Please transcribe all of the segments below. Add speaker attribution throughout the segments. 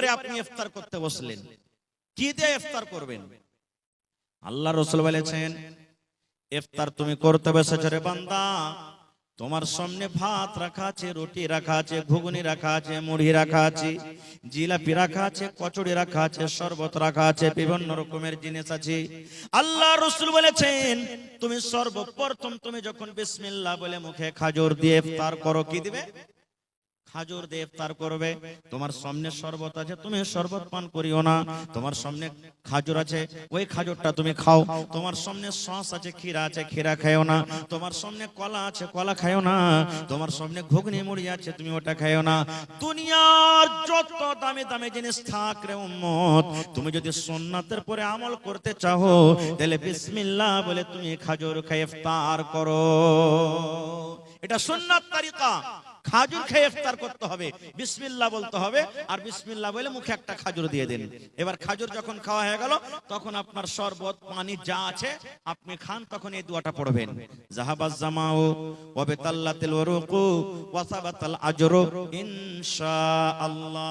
Speaker 1: এবারে আপনি ইফতার করতে বসলেন, কি দিয়ে ইফতার করবেন? আল্লাহ রাসূল বলেছেন, ইফতার তুমি করতে বসেছো রে বান্দা, তোমার সামনে ভাত রাখা আছে, রুটি রাখা আছে, ঘুগনি রাখা আছে, মুড়ি রাখা আছে, জিলাপি রাখা আছে, কচুরি রাখা আছে, শরবত রাখা আছে, বিভিন্ন রকমের জিনিস আছে। আল্লাহ রাসূল বলেছেন, তুমি সর্বপ্রথম তুমি যখন বিসমিল্লাহ বলে মুখে খাজুর দিয়ে ইফতার করো, কি দিবে? খাজুর দিয়ে ইফতার করবে। তোমার সামনে শরবত আছে, তুমি শরবত পান করিও না। তোমার সামনে খাজুর আছে, ওই খাজুরটা তুমি খাও। তোমার সামনে সস আছে, ক্ষীরা আছে, ক্ষীরা খাইও না। তোমার সামনে কলা আছে, কলা খাইও না। তোমার সামনে ঘুগনি মুড়ি আছে, তুমি ওটা খাইও না। দুনিয়ার যত দামি দামি জিনিস থাক রে উম্মত, তুমি যদি সুন্নাতের পরে আমল করতে চাও, তাহলে বিসমিল্লাহ বলে তুমি খাজুর খেয়ে ইফতার করো। এটা সুন্নাত তরিকা। খাজুর খেয়ে ইফতার করতে হবে, বিসমিল্লাহ বলতে হবে, আর বিসমিল্লাহ বলে মুখে একটা খাজুর দিয়ে দিন। এবার খাজুর যখন খাওয়া হয়ে গেল, তখন আপনার শরবত পানি যা আছে আপনি খান, তখন এই দোয়াটা পড়বেন, জাহাবাজ জামাউ ওয়া বিতাল্লাতিল ওয়ারুকু ওয়া সাবাতাল আজরু ইনশাআল্লাহ।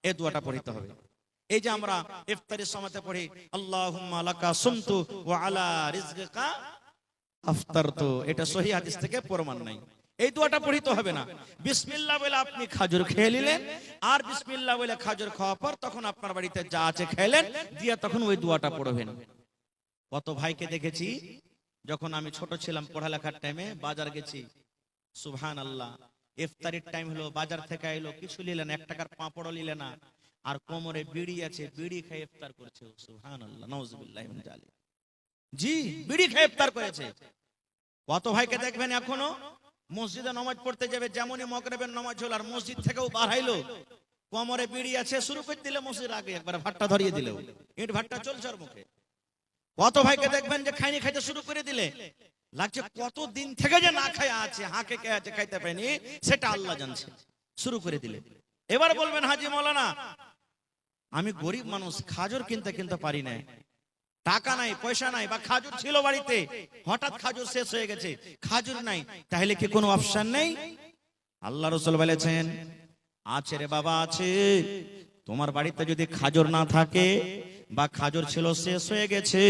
Speaker 1: এই দোয়াটা পড়তে হবে। এই যে আমরা ইফতারের সময়তে পড়ি, আল্লাহুম্মা লাকা সুমতু ওয়া আলা রিজকিকা আফতারতু, এটা সহিহ হাদিস থেকে প্রমাণ নাই। এই দোয়াটা পড়িতে হবে না। বিসমিল্লাহ বলে আপনি খাজুর খেয়ে নিলেন, আর বিসমিল্লাহ বলে খাজুর খাওয়ার পর তখন আপনার বাড়িতে যা আছে খেলেন, দিয়ে তখন ওই দোয়াটা পড়বেন। কত ভাইকে দেখেছি, যখন আমি ছোট ছিলাম পড়ালেখার টাইমে বাজার গেছি, সুবহানাল্লাহ, ইফতারির টাইম হলো, বাজার থেকে আইলো, কিছু নিলেন, 1 টাকার পাঁপড় নিলেন না, আর কোমরে বিড়ি আছে, বিড়ি খেয়ে ইফতার করছে। সুবহানাল্লাহ, নাউজুবিল্লাহি মিন যালিক। জি, বিড়ি খেয়ে ইফতার করেছে। কত ভাইকে দেখবেন এখনো মসজিদে নামাজ পড়তে যাবে, যেমনই মাগরিবের নামাজ হলো আর মসজিদ থেকেও বার হইলো, কোমরে বিড়ি আছে, শুরু করে দিলে মসজিদের আগে একবার ভাট্টা ধরিয়ে দিল, ইট ভাট্টা চলছে ওর মুখে। কত ভাইকে দেখবেন যে খাইনি খাইতে শুরু করে দিলে, লাগছে কত দিন থেকে যে না খায় আছে, হাঁকে কে আছে, খাইতে পায়নি, সেটা আল্লাহ জানছে, শুরু করে দিলে। এবার বলবেন, হাজি মাওলানা আমি গরিব মানুষ, খাজুর কিনতে পারি না, টাকা নাই, পয়সা নাই, বা খাজুর ছিল বাড়িতে, হঠাৎ খাজুর শেষ হয়ে গেছে, খাজুর নাই, তাহলে কি কোনো অপশন নেই? আল্লাহ রাসূল বলেছেন, আছে রে বাবা, আছে। তোমার বাড়িতে যদি খাজুর না থাকে, বা খাজুর ছিল শেষ হয়ে গেছে,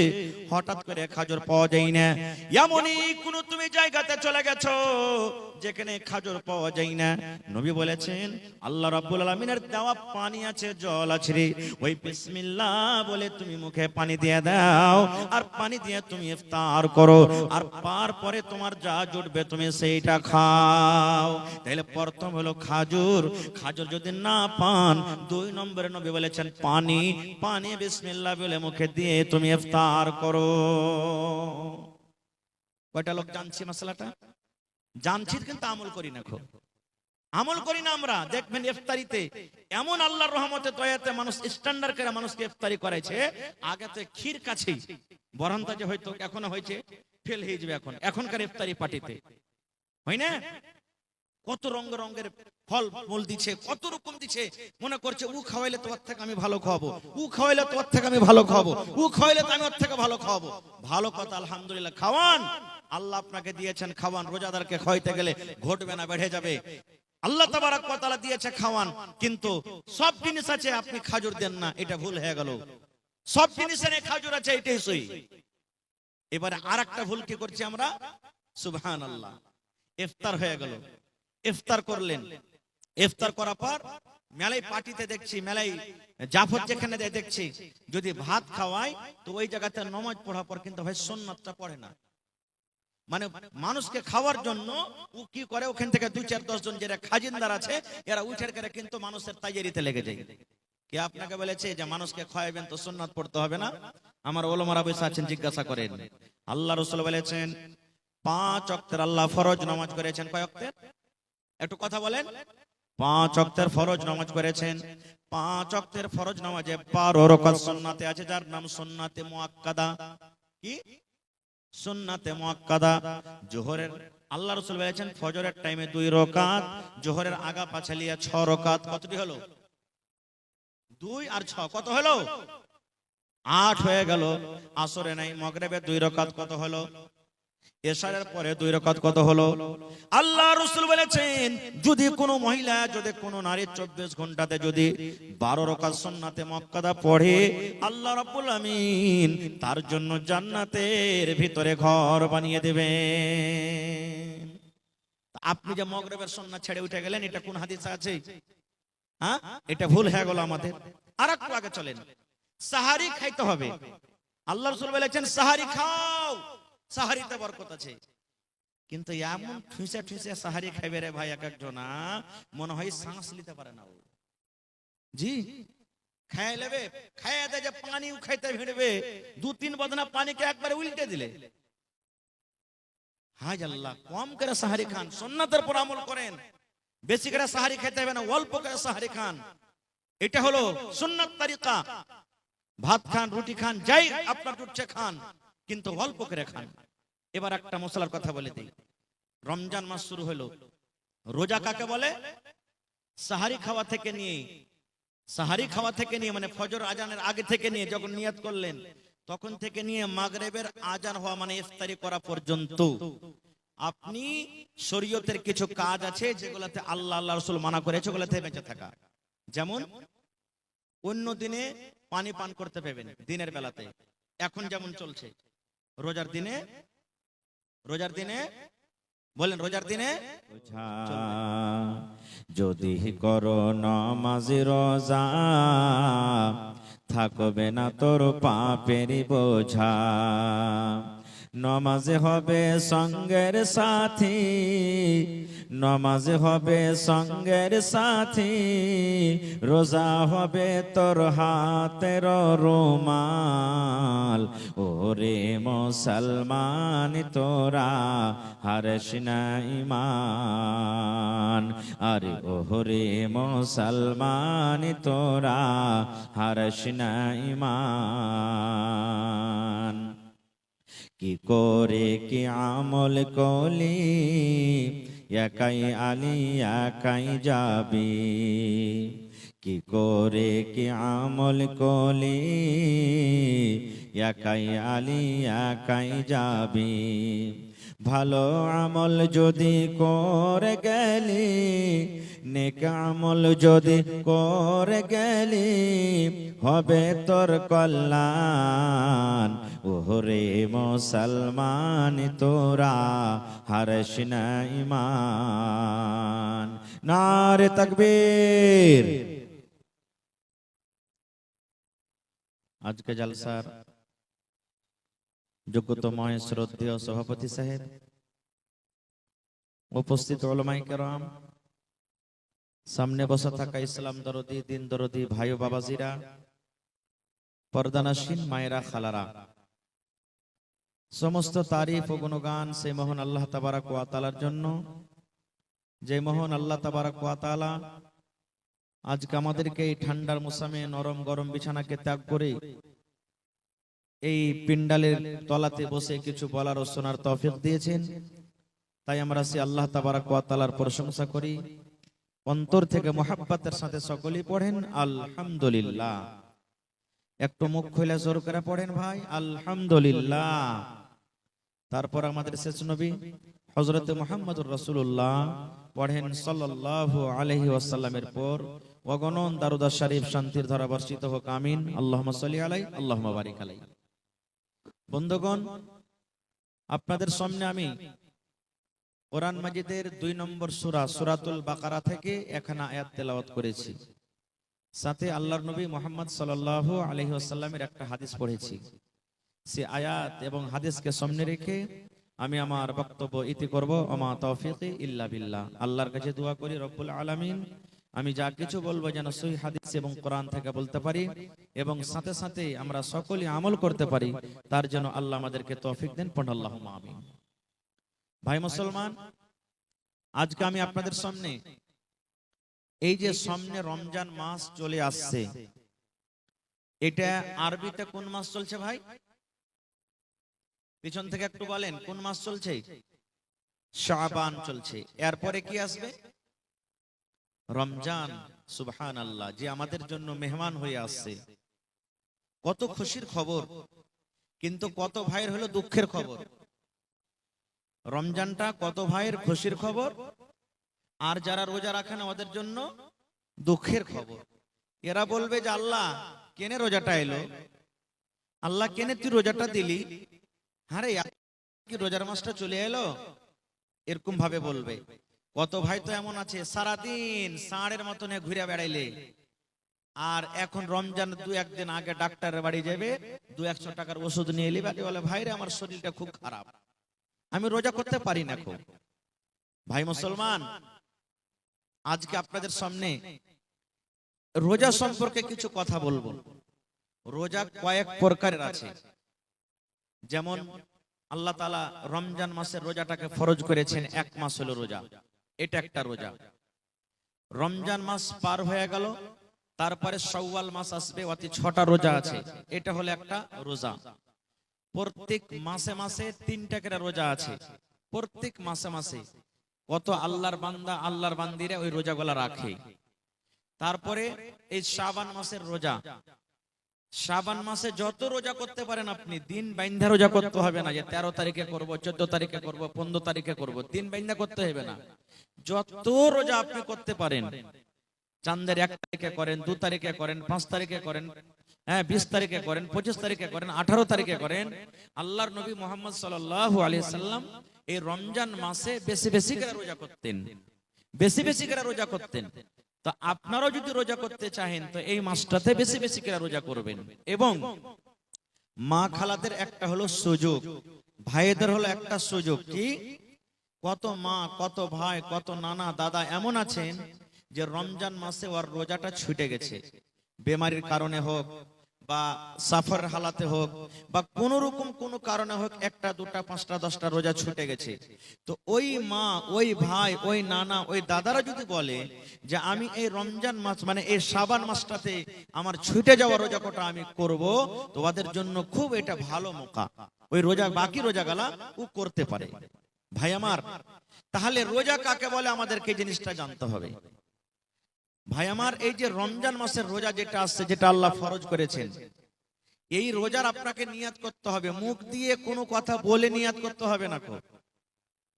Speaker 1: হঠাৎ করে খাজুর পাওয়া যায় না, এমনই কোন তুমি জায়গাতে চলে গেছো যেখানে খাজুর পাওয়া যায় না, নবী বলেছেন আল্লাহ রাব্বুল আলামিনের দেওয়া পানি আছে, জল আছে রে, ওই বিসমিল্লাহ বলে তুমি মুখে পানি দিয়ে দাও, আর পানি দিয়ে তুমি ইফতার করো, আর পরে তোমার যা জুটবে তুমি সেইটা খাও। তাহলে প্রথম হলো খাজুর, খাজুর যদি না পান, 2 নম্বরে নবী বলেছেন পানি, পানি বিসমিল্লাহ বলে মুখে দিয়ে তুমি ইফতার করো। কয়টা লোক জানছি মাসালাটা? জানছি, কিন্তু আমল করি না, খুব আমল করি না আমরা। দেখবেন ইফতারিতে এমন আল্লাহর রহমতে দয়াতে মানুষ স্ট্যান্ডার্ড করে মানুষকে ইফতারি করাইছে, আগেতে ক্ষীর কাছেই বরন্তা যে হয়তো এখনো হয়েছে, ফেল হয়ে যাবে এখনকার ইফতারি পার্টিতে, হয় না? কত রঙের ফল মূল দিচ্ছে, কত রকম দিচ্ছে, মনে করছে ও খাওয়াইলে তোমার থেকে আমি ভালো খাওয়াবো, ও খাওয়াইলে তোমার থেকে আমি ভালো খাওয়াবো, ও খাওয়াইলে তো আমি ওর থেকে ভালো খাওয়াবো। ভালো কথা, আলহামদুলিল্লাহ, খাওয়ান, আল্লাহ আপনাকে দিয়েছেন, খাওয়ান। রোজাদারকে খাওয়াইতে গেলে ঘটবে না, বেড়ে যাবে। আল্লাহ তাবারক ওয়া তাআলা দিয়েছে, খাওয়ান, কিন্তু সব জিনিস আছে আপনি খাজুর দেন না, এটা ভুল হয়ে গেল। সব জিনিসের খাজুর আছে, এটাই সহি। এবারে আরেকটা ভুল কি করছি আমরা, সুবহানাল্লাহ, ইফতার হয়ে গেল, ইফতার করলেন, ইফতার করার পর মেলায় পার্টিতে দেখছি, মেলায় জাফর যেখানে দেখছি, যদি ভাত খাওয়ায় তো ওই জায়গাতে নামাজ পড়ার পর কিন্তু ভাই সুন্নাতটা পড়ে না। মানে মানুষকে খাওয়ার জন্য ও কি করে, ওখান থেকে 2-4-10 জন যারা খাজিনদার আছে, এরা উঠে করে কিন্তু মানুষের তাইয়ারিতে লেগে যায়। কে আপনাকে বলেছে যে মানুষকে খাওয়াবেন তো সুন্নাত পড়তে হবে না? আমার ওলামারা বসে আছেন, জিজ্ঞাসা করেন। আল্লাহ রাসূল বলেছেন 5 ওয়াক্তের আল্লাহ ফরজ নামাজ করেছেন। কয় ওয়াক্তের? একটু কথা বলেন। 5 ওয়াক্তের ফরজ নামাজ করেছেন। 5 ওয়াক্তের ফরজ নামাজে 12 রাকাত সুন্নাতে আছে, যার নাম সুন্নাতে মুআক্কাদা। কি? সুন্নাতে মুআক্কাদা। যোহরের আল্লাহ রাসূল বলেছেন ফজরের টাইমে 2 রাকাত, যোহরের আগা পাছালিয়া 6 রাকাত। কতটি হলো? 2 আর 6 কত হলো? 8 হয়ে গেল। আসরে নাই, মাগরিবে 2 রাকাত, কত হলো? এশারের পরে 2 রাকাত কত হলো? আল্লাহ রাসূল বলেছেন যদি কোনো মহিলা, যদি কোনো নারী 24 ঘন্টাতে যদি 12 রাকাত সুন্নাতে মুআক্কাদা পড়ে, আল্লাহ রাব্বুল আমিন তার জন্য জান্নাতের ভিতরে ঘর বানিয়ে দেবেন। আপনি যে মাগরিবের সুন্নাত ছেড়ে উঠে গেলেন, এটা কোন হাদিসে আছে? হ্যাঁ, এটা ভুল হয়ে গেল আমাদের। আরেকটু আগে চলেন। সাহারি খাইতে হবে। আল্লাহ রাসূল বলেছেন সাহারি খাও, সাহারিতে বরকত আছে। কিন্তু এমন ঠুসে ঠুসে সাহারি খাইবে রে ভাই, এক একজনা মনে হয় শ্বাস নিতে পারে না। জি, খায় লেবে, খায় দে যে পানিও খাইতে ভিড়বে, 2-3 বদনা পানিকে একবারে উল্টে দিলে। হায় আল্লাহ, কম করে সাহারি খান, সুন্নাতের পর আমল করেন। বেশি করে সাহারি খেতে হবে না, অল্প করে সাহারি খান। এটা হলো সুন্নাত তরিকা। ভাত খান, রুটি খান, যাই আপনার জুটছে খান, কিন্তু অল্প করে খান। এবার একটা মশলার কথা বলে দিই। রমজান মাস শুরু হলো, রোজা কাকে বলে? সাহারি খাওয়া থেকে নিয়ে, সাহারি খাওয়া থেকে নিয়ে মানে ফজর আজানের আগে থেকে নিয়ে যখন নিয়ত করলেন তখন থেকে নিয়ে মাগরিবের আজান হওয়া মানে ইফতারি করা পর্যন্ত আপনি শরীয়তের কিছু কাজ আছে যেগুলোতে আল্লাহ আল্লাহ রাসূল মানা করেছে, ওগুলোতে বেঁচে থাকা। যেমন অন্য দিনে পানি পান করতে পাবেন দিনের বেলাতে, এখন যেমন চলছে। রোজার দিনে, রোজার দিনে বলেন, রোজার দিনে
Speaker 2: যদি করো নামাজ রোজা, থাকবে না তোর পাপের বোঝা। নমাজ হবে সঙ্গের সাথী, নমাজ হবে সঙ্গের সাথী, রোজা হবে তোর হাতের রুমাল। ওরে মুসলমান তোরা হারিস না ঈমান, আরে ওরে মুসলমান তোরা হারিস না ঈমান। কি করে কি আমল কলি, একাই আলী একাই যাবি। কি করে কি আমল কলি, একাই আলী একাই যাবি। ভালো আমল যদি করে গেলি, নেক আমল যদি করে গেলি, হবে তোর কল্যাণ। ওরে মুসলমান তোরা হারিস না ঈমান। নারে তাকবীর। আজকে জলসার যোগ্যতময় শ্রদ্ধেয় সভাপতি সাহেব, উপস্থিত উলামায়ে কেরাম, সামনে বসে থাকা ইসলাম দরদি, দিন দরদি ভাই ও বাবাজিরা, পর্দানাসীন মায়েরা, খালারা, সমস্ত তারিফ ও গুণগান সেই মহান আল্লাহ তাবারক ওয়া তাআলার জন্য, যে মহান আল্লাহ তাবারক ওয়া তাআলা আজকে আমাদেরকে এই ঠান্ডার মৌসুমে নরম গরম বিছানাকে ত্যাগ করে এই পিন্ডালের তলাতে বসে কিছু বলার ও শোনার তৌফিক দিয়েছেন। তাই আমরা সেই আল্লাহ তাবারক ওয়া তাআলার প্রশংসা করি, অন্তর থেকে মুহাব্বতের সাথে সকলেই পড়েন আলহামদুলিল্লাহ। একটু মুখ খুলে জোর করে পড়েন ভাই, আলহামদুলিল্লাহ। তারপর আমাদের শেষ নবী হযরত মুহাম্মদুর রাসূলুল্লাহ পড়েন সাল্লাল্লাহু আলাইহি ওয়াসাল্লামের পর অগণন দারুদ শরীফ শান্তির ধারা বর্ষিত হোক, আমিন। আল্লাহুম্মা সাল্লি আলাইহি আল্লাহুম্মা বারিক আলাইহি। বন্ধুগণ, আপনাদের সামনে আমি কোরআন মাজিদের 2 নম্বর সূরা সূরাতুল বাকারা থেকে এখানে আয়াত তেলাওয়াত করেছি, সাথে আল্লাহর নবী মুহাম্মদ সাল্লাল্লাহু আলাইহি ওয়াসাল্লামের একটা হাদিস পড়েছি। সে আয়াত এবং হাদিসকে সামনে রেখে আমি আমার বক্তব্য ইতি করব। ওমা তাওফীকি ইল্লা বিল্লাহ। আল্লাহর কাছে দোয়া করি রব্বুল আলামিন আমি যা কিছু বলবো যেন সহিহ হাদিস এবং কোরআন থেকে বলতে পারি এবং সাথে সাথে আমরা সকলে আমল করতে পারি, তার জন্য আল্লাহ আমাদেরকে তৌফিক দেন। পড়ুন আল্লাহুম্মা আমিন। ভাই মুসলমান, আজকে আমি আপনাদের সামনে এই যে সামনে রমজান মাস চলে আসছে, এটা আরবিতে কোন মাস চলছে ভাই? পিছন থেকে একটু বলেন, কোন মাস চলছে? শাবান চলছে। এরপরে কি আসবে? রমজান। সুবহানাল্লাহ, যে আমাদের জন্য মেহমান হয়ে আসছে। কত খুশির খবর, কিন্তু কত ভাইয়ের হলো দুঃখের খবর। রমজানটা কত ভাইয়ের খুশির খবর, আর যারা রোজা রাখে না ওদের জন্য দুঃখের খবর। এরা বলবে যে আল্লাহ কেনে রোজাটা এলো, আল্লাহ কেনে তুই রোজাটা দিলি, আরে কি রোজার মাসটা চলে এলো, এরকম ভাবে বলবে। কত ভাই তো এমন আছে সারাদিন ষাঁড়ের মতন ঘুরে বেড়াইলে, আর এখন রমজান 2-1 দিন আগে ডাক্তারের বাড়ি যাবে, 200-100 টাকার ওষুধ নিয়ে এলি, বাকি বলে ভাই রে আমার শরীরটা খুব খারাপ, আমি রোজা করতে পারি না। খুব ভাই মুসলমান, আজকে আপনাদের সামনে রোজা সম্পর্কে কিছু কথা বলবো। রোজা কয়েক প্রকারের আছে। যেমন আল্লাহ তাআলা রমজান মাসের রোজাটাকে ফরজ করেছেন, 1 মাস হলো রোজা, এটা একটা রোজা। রমজান মাস পার হয়ে গেল, তারপরে শাওয়াল মাস আসবে, অতি 6টা রোজা আছে, এটা হলো একটা রোজা। প্রত্যেক মাসে মাসে 3টা করে রোজা আছে। প্রত্যেক মাসে মাসে কত আল্লাহর বান্দা আল্লাহর বান্দিরা ওই রোজাগুলা রাখে। তারপরে এই শাবান মাসের রোজা, শাবান মাসে যত রোজা করতে পারেন আপনি, দিন বাইন্ধা রোজা করতে হবে না যে 13 তারিখে করব, 14 তারিখে করব, 15 তারিখে করব, দিন বাইন্ধা করতে হবে না। যত রোজা আপনি করতে পারেন, চাঁদের 1 তারিখে করেন, 2 তারিখে করেন, 5 তারিখে করেন, 20 তারিখে করেন, 25 তারিখে করেন, 18 তারিখে করেন। আল্লাহর নবী মুহাম্মদ সাল্লাল্লাহু আলাইহি সাল্লাম এই রমজান মাসে বেশি বেশি করে রোজা করতেন, বেশি বেশি করে রোজা করতেন। তো আপনারাও যদি রোজা করতে চাহেন তো এই মাসটাতে বেশি বেশি করে রোজা করবেন। এবং মা খালাদের একটা হলো সুযোগ, ভাইদের হলো একটা সুযোগ। কি? কত মা, কত ভাই, কত নানা দাদা এমন আছেন যে রমজান মাসে ওর রোজাটা ছুটে গেছে, বেমারির কারণে হোক বা সাফার হালাতে হোক বা কোন রকম কোন কারণে হোক, 1টা 2টা 5টা 10টা রোজা ছুটে গেছে। তো ওই মা, ওই ভাই, ওই নানা, ওই দাদারা যদি বলে যে আমি এই রমজান মাস মানে এই শাবান মাসটাতে আমার ছুটে যাওয়া রোজা কটা আমি করব, তো ওদের জন্য খুব এটা ভালো মৌকা, ওই রোজা বাকি রোজাগুলা ও করতে পারে। ভাই আমার, তাহলে রোজা কাকে বলে আমাদেরকে এই জিনিসটা জানতে হবে। ভাই আমার, এই যে রমজান মাসের রোজা যেটা আসছে, যেটা আল্লাহ ফরজ করেছেন, এই রোজার আপনাকে নিয়াত করতে হবে। মুখ দিয়ে কোনো কথা বলে নিয়াত করতে হবে না। খুব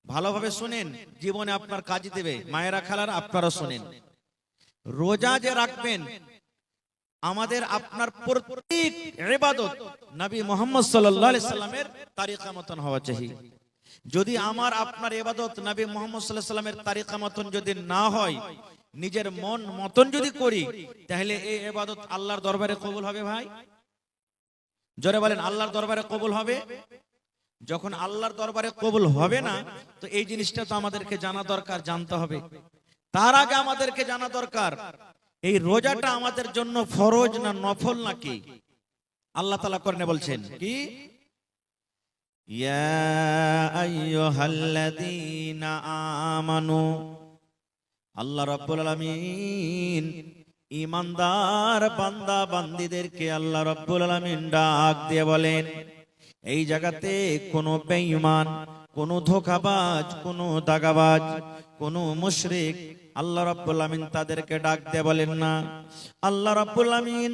Speaker 2: ভালোভাবে শুনেন, জীবনে আপনার কাজে দেবে। মায়েরা খালারা আপনারা শুনেন, রোজা যে রাখবেন আমাদের আপনার প্রত্যেক ইবাদত নবী মুহাম্মদ সাল্লাল্লাহু আলাইহি সাল্লামের তরিকা মতন হওয়া চাই। যদি আমার আপনার ইবাদত নবী মুহাম্মদ সাল্লাল্লাহু আলাইহি সাল্লামের তরিকা মতন যদি না হয়, নিজের মন মতন যদি করি, তাহলে এই ইবাদত আল্লাহর দরবারে কবুল হবে? ভাই জোরে বলেন, আল্লাহর দরবারে কবুল হবে? যখন আল্লাহর দরবারে কবুল হবে না, তো এই জিনিসটা তো আমাদেরকে জানা দরকার, জানতে হবে। তার আগে আমাদেরকে জানা দরকার এই রোজাটা আমাদের জন্য ফরজ না নফল নাকি। আল্লাহ তাআলা কোরআনে বলছেন কি, ইয়া আইয়ুহাল্লাযীনা আমানু, আল্লাহ রাব্বুল আলামিন ঈমানদার বান্দা বান্দীদেরকে আল্লাহ রাব্বুল আলামিন ডাক দিয়ে বলেন, এই জায়গাতে কোনো বেঈমান, কোনো ধোঁকাবাজ, কোনো দাগাবাজ, কোনো মুশরিক আল্লাহ রাব্বুল আলামিন তাদেরকে ডাক দিয়ে বলেন না। আল্লাহ রাব্বুল আলামিন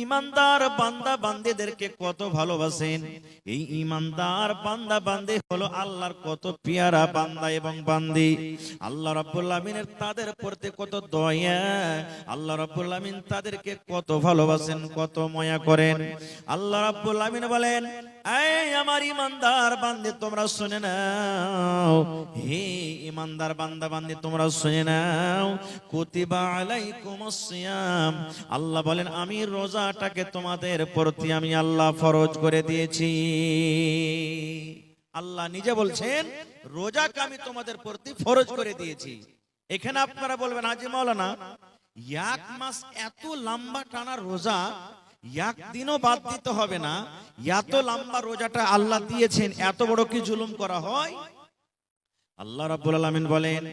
Speaker 2: ঈমানদার বান্দা বান্দীদেরকে কত ভালোবাসেন। এই ঈমানদার বান্দা বান্দী হলো আল্লাহর কত পেয়ারা বান্দা এবং বান্দি। আল্লাহ রাব্বুল আলামিনের তাদের প্রতি কত দয়া, আল্লাহ রাব্বুল আলামিন তাদেরকে কত ভালোবাসেন, কত মায়া করেন। আল্লাহ রাব্বুল আলামিন বলেন, এই আমার ঈমানদার বান্দী তোমরা শুনে নাও, হে ঈমানদার বান্দা বান্দী তোমরা শুনে নাও, কুতিবা আলাইকুমুস সিয়াম, আল্লাহ বলেন আমি রোজাটাকে তোমাদের প্রতি আমি আল্লাহ ফরজ করে দিয়েছি। আল্লাহ নিজে বলছেন রোজাকে আমি তোমাদের প্রতি ফরজ করে দিয়েছি। এখানে আপনারা বলবেন, হাজী মাওলানা 1 মাস এত লম্বা টানা রোজা, একদিনও বাদ দিতে হবে না, এত লম্বা রোজাটা আল্লাহ দিয়েছেন, এত বড় কি জুলুম করা হয়? আল্লাহ রাব্বুল আলামিন বলেন,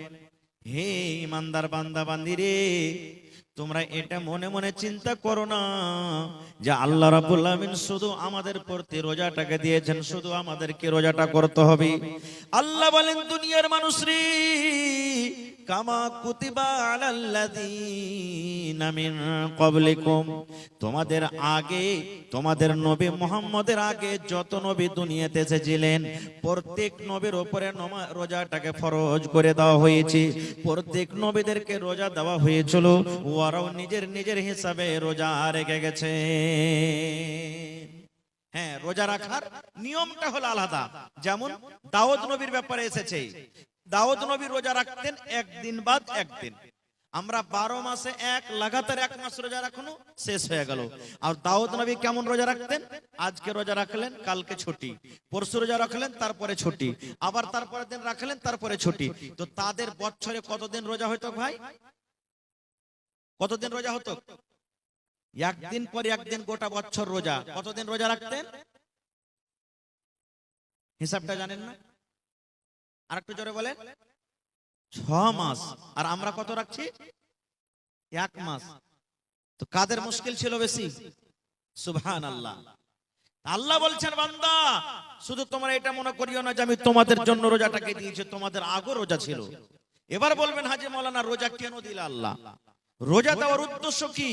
Speaker 2: হে ঈমানদার বান্দা বান্দিরে, তোমরা এটা মনে মনে চিন্তা করো না যে আল্লাহ রাব্বুল আলামিন শুধু আমাদের প্রতি রোজাটাকে দিয়েছেন, শুধু আমাদেরকে রোজাটা করতে হবে। আল্লাহ বলেন, দুনিয়ার মানুষরে কামা কুতিবা আলাল্লাযীনা মিন ক্বাবলিকুম, তোমাদের আগে, তোমাদের নবী মুহাম্মদের আগে যত নবী দুনিয়াতে এসেছিলেন প্রত্যেক নবীর উপরে রোজাটাকে ফরজ করে দেওয়া হয়েছে। প্রত্যেক নবীদেরকে রোজা দেওয়া হয়েছিল, ওরাও নিজের নিজের হিসাবে রোজা রেখে গেছে। হ্যাঁ, রোজা রাখার নিয়মটা হলো আলাদা। যেমন দাউদ নবীর ব্যাপারে এসেছে, দাউদ নবী রোজা রাখতেন একদিন বাদ একদিন। আমরা 12 মাসে এক লাগাতার 1 মাস রোজা রাখুন, শেষ হয়ে গেল। আর দাউদ নবী কেমন রোজা রাখতেন? আজকে রোজা রাখলেন, কালকে ছুটি, পরশু রোজা রাখলেন, তারপরে ছুটি, আবার তারপরের দিন রাখলেন, তারপরে ছুটি। তো তাদের বছরে কতদিন রোজা হতো ভাই? কতদিন রোজা হতো? একদিন পর একদিন গোটা বছর রোজা। কতদিন রোজা রাখতেন? হিসাবটা জানেন না? আর একটু জোরে বলেন। 6 মাস। আর আমরা কত রাখছি? 1 মাস। তো কাদের মুশকিল ছিল বেশি? সুবহানাল্লাহ। আল্লাহ বলছেন, বান্দা শুধু তোমরা এটা মনে করিও না যে আমি তোমাদের জন্য রোজাটাকে দিয়েছি, তোমাদের আগেও রোজা ছিল। এবার বলবেন, হাজী মাওলানা রোজা কেন দিল আল্লাহ? রোজা দেওয়ার উদ্দেশ্য কি?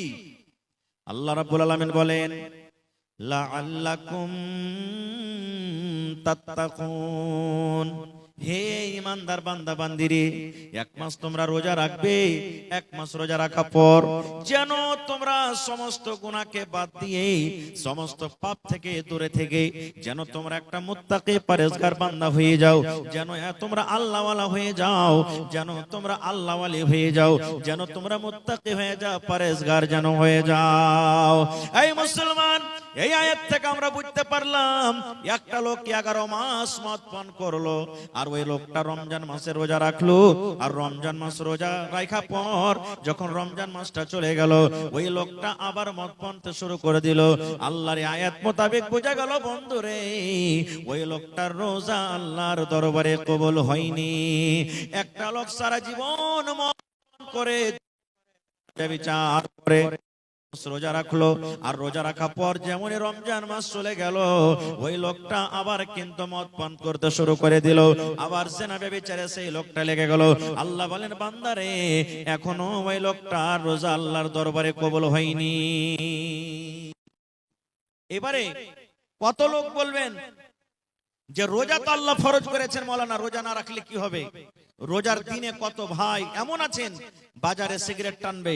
Speaker 2: আল্লাহ রাব্বুল আলামিন বলেন, লাআল্লাকুম তাত্তাকুন, হে ইমানদার বান্দা বান্দিরে, 1 মাস তোমরা রোজা রাখবে। 1 মাস রোজা রাখার পর যেন তোমরা সমস্ত গুনাহকে বাদ দিয়ে, সমস্ত পাপ থেকে দূরে থেকে যেন তোমরা একটা মুত্তাকি পরহেজগার বান্দা হয়ে যাও, যেন তোমরা আল্লাহওয়ালা হয়ে যাও, যেন তোমরা আল্লাহওয়ালি হয়ে যাও, যেন তোমরা মুত্তাকি হয়ে যাও, পরহেজগার যেন হয়ে যাও। এই মুসলমান, এই আয়াত থেকে আমরা বুঝতে পারলাম একটা লোক 11 মাস মদ পান করলো, আর ওই লোকটা রমজান মাসে রোজা রাখলো। আর রমজান মাস রোজা রাখার পর যখন রমজান মাসটা চলে গেল, ওই লোকটা আবার মদ পানতে শুরু করে দিল। আল্লাহর আয়াত মোতাবেক বোঝা গেল, বন্ধুরে, ওই লোকটার রোজা আল্লাহর দরবারে কবুল হয়নি। একটা লোক সারা জীবন মদ করে বিচার করে রোজা রাখলো, আর রোজা রাখার পর যেমন রমজান মাস চলে গেল, ওই লোকটা আবার কিন্তু মদ পান করতে শুরু করে দিল, আবার জেনা ব্যভিচারে সেই লোকটা লেগে গেল। আল্লাহ বলেন, বান্দারে, এখনো ওই লোকটা রোজা আল্লাহর দরবারে কবুল হয়নি। এবারে কত লোক বলবেন যে রোজা তো আল্লাহ ফরজ করেছেন, মাওলানা রোজা না রাখলে কি হবে? রোজার দিনে কত ভাই এমন আছেন, বাজারে সিগারেট টানবে,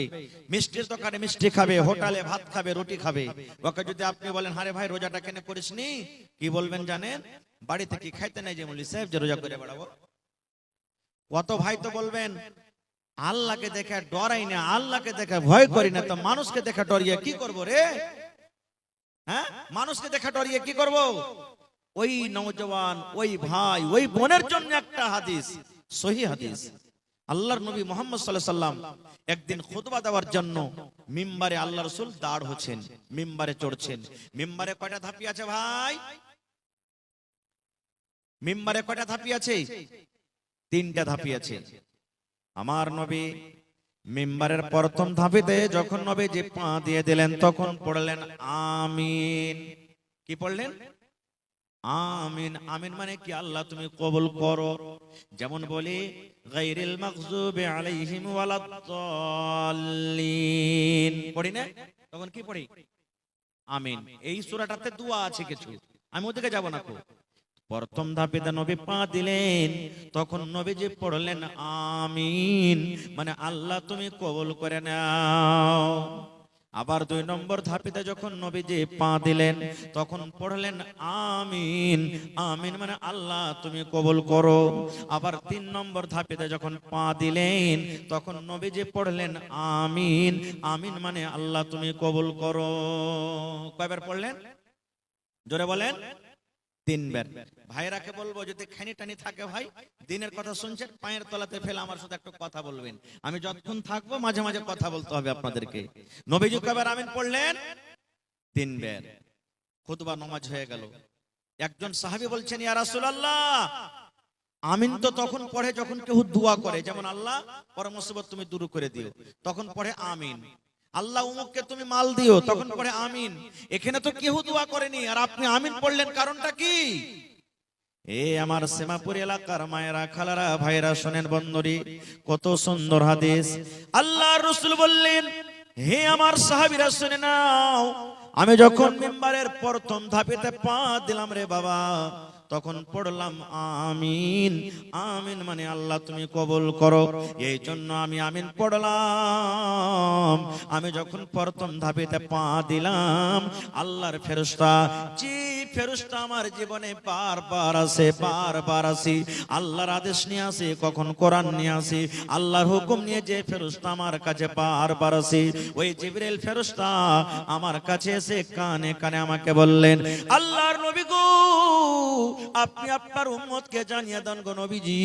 Speaker 2: মিষ্টির দোকানে মিষ্টি খাবে, হোটেলে ভাত খাবে, রুটি খাবে। ওকে যদি আপনি বলেন, আরে ভাই রোজাটা কেন করিসনি, কি বলবেন জানেন? বাড়িতে কি খাইতে নাই যে মৌলভী সাহেব যে রোজা করে বেড়াবো। কত ভাই তো বলবেন, আল্লাহকে দেখে ডরাই না, আল্লাহকে দেখে ভয় করি না, তো মানুষকে দেখে ডরিয়ে কি করবো রে? হ্যাঁ, মানুষকে দেখে ডরিয়ে কি করবো? ওই নওজওয়ান, ওই ভাই, ওই বোনের জন্য একটা হাদিস, সহি হাদিস। আল্লাহর নবী মুহাম্মদ সাল্লাল্লাহু আলাইহি সাল্লাম একদিন খুতবা দেওয়ার জন্য মিম্বারে আল্লাহ রাসূল দাঁড় হচ্ছেন, মিম্বারে চড়ছেন। মিম্বারে কয়টা ধাপি আছে ভাই? মিম্বারে কয়টা ধাপি আছে? 3টা ধাপি আছে। আমার নবী মিম্বারের প্রথম ধাপিতে যখন নবী যে পা দিয়ে দিলেন, তখন পড়লেন আমিন। কি পড়লেন? আমিন। আমিন মানে কি? আল্লাহ তুমি কবুল করো। যেমন বলি, গায়রিল মাগযুবি আলাইহিম ওয়ালাদ-দাল্লিন পড়ি না, তখন কি পড়ি? আমিন। এই সূরাটাতে দোয়া আছে কিছু, আমি ওদিকে যাব না। প্রথম ধাপে নবী পা দিলেন, তখন নবীজি পড়লেন আমিন, মানে আল্লাহ তুমি কবুল করে নাও। আবার 2 নম্বর ধাপিতে যখন নবীজি পা দিলেন, তখন পড়লেন আমিন। আমিন মানে আল্লাহ তুমি কবুল করো। আবার 3 নম্বর ধাপিতে যখন পা দিলেন, তখন নবীজি পড়লেন আমিন। আমিন মানে আল্লাহ তুমি কবুল করো। কয়বার পড়লেন? জোরে বলেন। 3 বার। ভাইরাকে বলবো, যদি খানি টানি থাকে ভাই, দিনের কথা শুনছেন, পায়ের তলাতে ফেলে আমার সাথে একটু কথা বলবেন। আমি যতক্ষণ থাকবো মাঝে মাঝে কথা বলতে হবে আপনাদেরকে। নবীজি কয়বার আমিন পড়লেন? 3 বার। খুতবা নামাজ হয়ে গেল। একজন সাহাবী বলছেন, ইয়া রাসূলুল্লাহ, আমিন তো তখন পড়ে যখন কেউ দোয়া করে, যেমন আল্লাহ পর মুসিবত তুমি দূর করে দিও, তখন পড়ে আমিন। আল্লাহ উমুককে তুমি মাল দিও, তখন পড়ে আমিন। এখানে তো কেউ দোয়া করেনি, আর আপনি আমিন পড়লেন, কারণটা কি? এ আমার সেমাপুর এলাকার মায়েরা, খালারা, ভাইরা, শোনেন বন্ধুরি, কত সুন্দর হাদিস। আল্লাহর রাসূল বললেন, হে আমার সাহাবীরা শুনে নাও, আমি যখন মিম্বারের প্রথম ধাপেতে পা দিলাম রে বাবা, তখন পড়লাম আমিন। আমিন মানে আল্লাহ তুমি কবুল করো, এই জন্য আমি আমিন পড়লাম। আমি যখন প্রথম ধাপেতে পা দিলাম, আল্লাহর ফেরেশতা, যে ফেরেশতা আমার জীবনে বারবার আসি, আল্লাহর আদেশ নিয়ে আসে, কখন কোরআন নিয়ে আসে, আল্লাহর হুকুম নিয়ে যে ফেরেশতা আমার কাছে বারবার আসে, ওই জিবরিল ফেরেশতা আমার কাছে এসে কানে কানে আমাকে বললেন, আল্লাহর নবী গো, আপনি আপনার উম্মতকে জানিয়ে দেন গো নবীজি,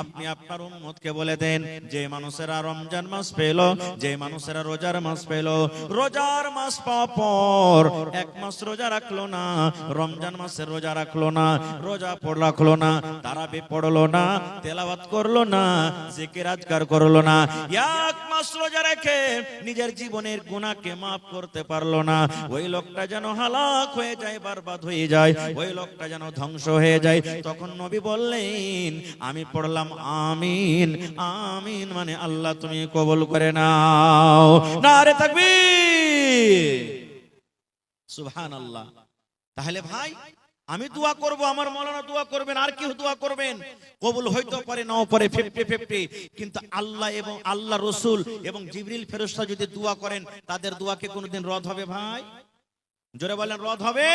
Speaker 2: আপনি আপনার উম্মতকে বলে দেন, যে মানুষেরা রমজান মাস পেল, যে মানুষেরা রোজার মাস পেল, রোজার মাস পাওয়ার পর এক মাস রোজা রাখলো না, রমজান মাসের রোজা রাখলো না, রোজা রাখলো না, তারাবি পড়লো না, তেলাওয়াত করলো না, জিকির আজকার করলো না, এক মাস রোজা রেখে নিজের জীবনের গুনাহকে মাফ করতে পারলো না, ওই লোকটা যেন হালাক হয়ে যায়, বরবাদ হয়ে যায়, ওই লোকটা যেন ধ্বংস হয়ে যায়। তখন নবী বললেন, আমি পড়লাম আমিন। আমিন মানে আল্লাহ তুমি কবুল করে নাও। নারে তাকবীর, সুবহানাল্লাহ। তাহলে ভাই, আমি দোয়া করব, আমার মাওলানা দোয়া করবেন, আর কেউ দোয়া করবেন, কবুল হইতে পারে নাও পারে, 50-50, কিন্তু আল্লাহ এবং আল্লাহ রাসূল এবং জিবরিল ফেরেশতা যদি দোয়া করেন, তাদের দোয়াকে কোনোদিন রদ হবে ভাই? জোরে বলেন, রদ হবে?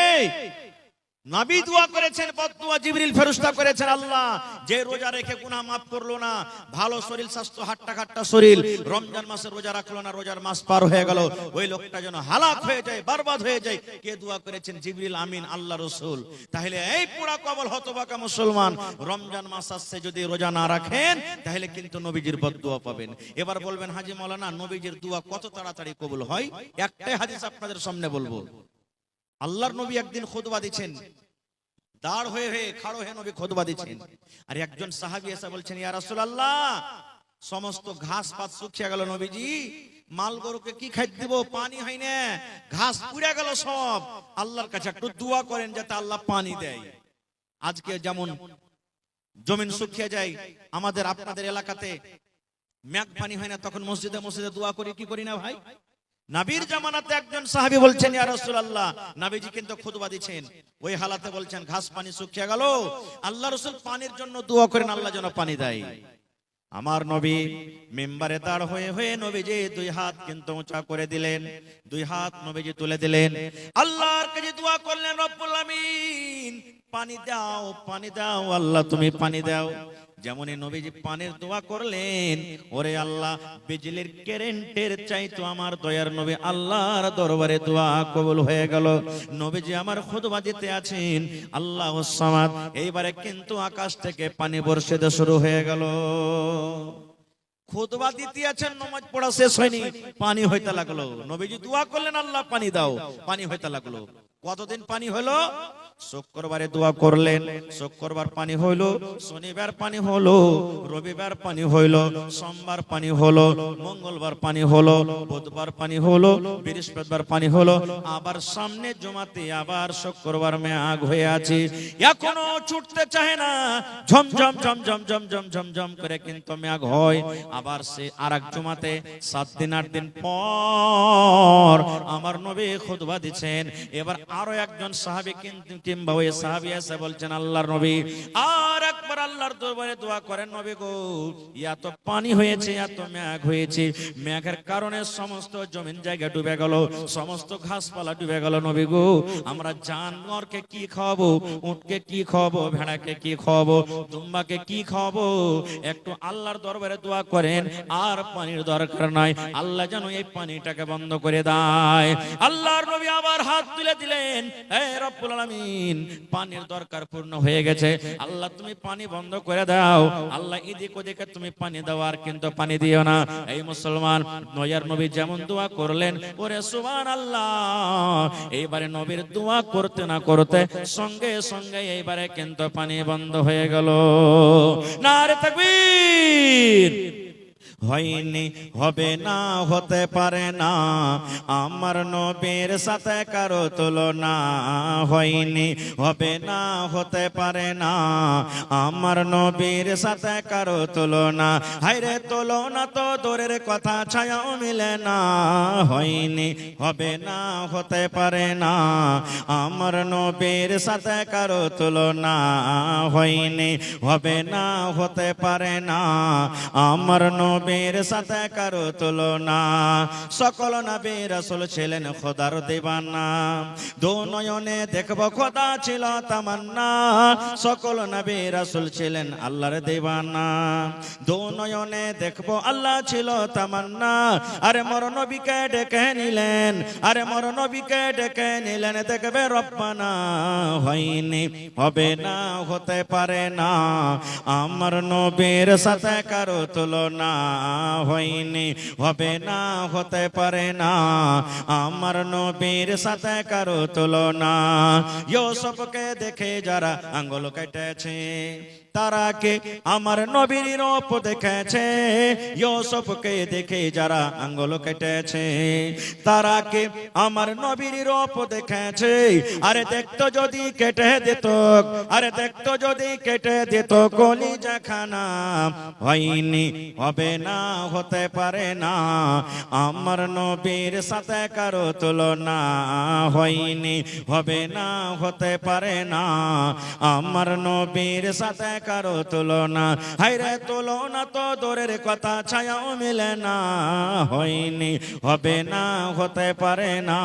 Speaker 2: নবী দোয়া করেছেন, বদদুয়া জিবরিল ফেরেশতা করেছেন, আল্লাহ যে রোজা রেখে গুনাহ মাফ করলো না, ভালো শরীর স্বাস্থ্য হাট্টা খাট্টা শরীর, রমজান মাসে রোজা রাখলো না, রোজার মাস পার হয়ে গেল, ওই লোকটা যেন হালাক হয়ে যায়, বরবাদ হয়ে যায়। কে দোয়া করেছেন? জিবরিল আমিন, আল্লাহ রাসূল। তাহলে এই পুরা কবল হতভাগা মুসলমান, রমজান মাস আসছে, যদি রোজা না রাখেন তাহলে কিন্তু নবীজির বদদুয়া পাবেন। এবার বলবেন, হাজী মাওলানা নবীজির দোয়া কত তাড়াতাড়ি কবুল হয়? একটাই হাদিস আপনাদের সামনে বলবো। আল্লাহর নবী একদিন খুতবা দিচ্ছেন, দাঁড় হয়ে খাড়ো হয়ে নবী খুতবা দিচ্ছেন, আর একজন সাহাবী এসে বলছেন, ইয়া রাসূলুল্লাহ, সমস্ত ঘাস পাত শুকিয়ে গেল নবীজি, মাল গরুকে কি খাইতে দিব, পানি হয় না, ঘাস পুড়ে গেল সব, আল্লাহর কাছে একটু দোয়া করেন যাতে আল্লাহ পানি দেয়। আজকে যেমন জমিন শুকিয়ে যায়, আমাদের আপনাদের এলাকাতে মেঘ পানি হয় না, তখন মসজিদে মসজিদে দোয়া করি, কি করি না ভাই? নবীর জামানাতে একজন সাহাবী বলছেন, ইয়া রাসূলুল্লাহ, নবীজি কিন্তু খুতবা দিচ্ছেন, ওই হালাতে বলছেন ঘাস পানি শুকিয়ে গেল, আল্লাহ রাসূল পানির জন্য দোয়া করেন, আল্লাহ যেন পানি দেয়। আমার নবী মিম্বারে দাঁড় হয়ে নবীজি দুই হাত কিন্তু উঁচা করে দিলেন, দুই হাত নবীজি তুলে দিলেন, আল্লাহর কাছে দোয়া করলেন, রব্বুল আমিন পানি দাও, পানি দাও, আল্লাহ তুমি পানি দাও। যেমনই নবীজি পানির দোয়া করলেন, ওরে আল্লাহ, বিজলির কারেন্টের চাইতো আমার দয়ার নবী আল্লাহর দরবারে দোয়া কবুল হয়ে গেল। নবীজি আমার খুতবা দিতে আছেন, আল্লাহুস সামাদ, এইবারে কিন্তু আকাশ থেকে পানি বর্ষিতে শুরু হয়ে গেল। খুতবা দিতে আছেন, নামাজ পড়া শেষ হয়নি, পানি হইতে লাগলো। নবীজি দোয়া করলেন, আল্লাহ পানি দাও, পানি হইতে লাগলো। কতদিন পানি হলো? শুক্রবারে দোয়া করলেন, শুক্রবার পানি হইলো, শনিবার পানি হলো, রবিবার পানি হইলো, সোমবার পানি হলো, মঙ্গলবার পানি হলো, বুধবার পানি হলো, বৃহস্পতিবার পানি হলো, আবার সামনে জুমাতে আবার শুক্রবার মেঘ হয়ে আছে, এখনো ছুটতে চায় না, ঝমঝম ঝমঝম ঝমঝম ঝমঝম করে কিন্তু মেঘ হয়। আবার সে আরেক জুমাতে 7 দিন 8 দিন পর আমার নবী খুতবা দিচ্ছেন। এবার আরো একজন সাহাবী কিন্তু কিংবা ওই সাহাবী এসে বলছেন, আল্লাহর নবী আর একবার আল্লাহর দরবারে দোয়া করেন, নবী গো, এত পানি হয়েছে, এত মেঘ হয়েছে, মেঘের কারণে সমস্ত জমিন জায়গা ডুবে গেল, সমস্ত ঘাসপালা ডুবে গেল, নবী গো, আমরা জানোয়ারকে কি খাওয়াবো, উটকে কি খাওয়াবো, ভেড়াকে কি খাওয়াবো, দুম্বাকে কি খাওয়াবো? একটু আল্লাহর দরবারে দোয়া করেন, আর পানির দরকার নাই, আল্লাহ যেন এই পানিটাকে বন্ধ করে দেয়। আল্লাহর নবী আবার হাত তুলে দিলেন, হে রব্বুল আলামিন, পানির দরকার পূর্ণ হয়ে গেছে, আল্লাহ তুমি পানি বন্ধ করে দাও, আল্লাহ এদিক ওদিকে তুমি পানি দাও, আর কিন্তু পানি দিও না। এই মুসলমান, নয়ার নবী যেমন দোয়া করলেন, ওরে সুবহানাল্লাহ, এইবারে নবীর দোয়া করতে না করতে সঙ্গে সঙ্গে এইবারে কিন্তু পানি বন্ধ হয়ে গেল। নারে তাকবীর। হয়নি, হবে না, হতে পারে না, আমার নবীর সাথে কারো তুলনা। হয়নি, হবে না, হতে পারে না, আমার নবীর সাথে কারো তুলনা। হায়রে তুলনা তো দূরের কথা, ছায়াও মিলে না। হয়নি, হবে না, হতে পারে না, আমার নবীর সাথে কারো তুলনা। হয়নি, হবে না, হতে পারে না, আমার নবীর সাথে কারো তুলনা। সকল নবী রাসূল ছিলেন খোদার দিবানা, দু নয়নে দেখব খোদা ছিল তামান্না। সকল নবী রাসূল ছিলেন আল্লাহর দিবানা, দু নয়নে দেখব আল্লাহ ছিল তামান্না। আরে মোর নবীকে ডেকে নিলেন, আরে মোর নবীকে ডেকে নিলেন, দেখবে রব্বানা। হয়নি, হবে না, হতে পারে না, আমার নবীর সাথে কারো তুলনা। হয়নি, হবে না, হতে পারে না, আমার নবীর সাথে কারো তুলনা। ইউসুফকে দেখে যারা আঙ্গুল কেটেছে, তারা কে আমার নবীর রূপ দেখেছে। ইউসুফকে দেখে যারা আঙ্গুল কেটেছে, তারা কে আমার নবীর রূপ দেখেছে। আরে দেখতো যদি কেটে দিত, আরে দেখতো যদি কেটে দিত কলিজা খানা। হয়নি, হবে না, হতে পারে না, আমার নবীর সাথে কারো তুলনা। হয়নি, হবে না, হতে পারে না, আমার নবীর সাথে কারো তুলনা। হায়রে তুলনা তো দূরের কথা, ছায়াও মিলে না। হয়নি, হবে না, হতে পারে না,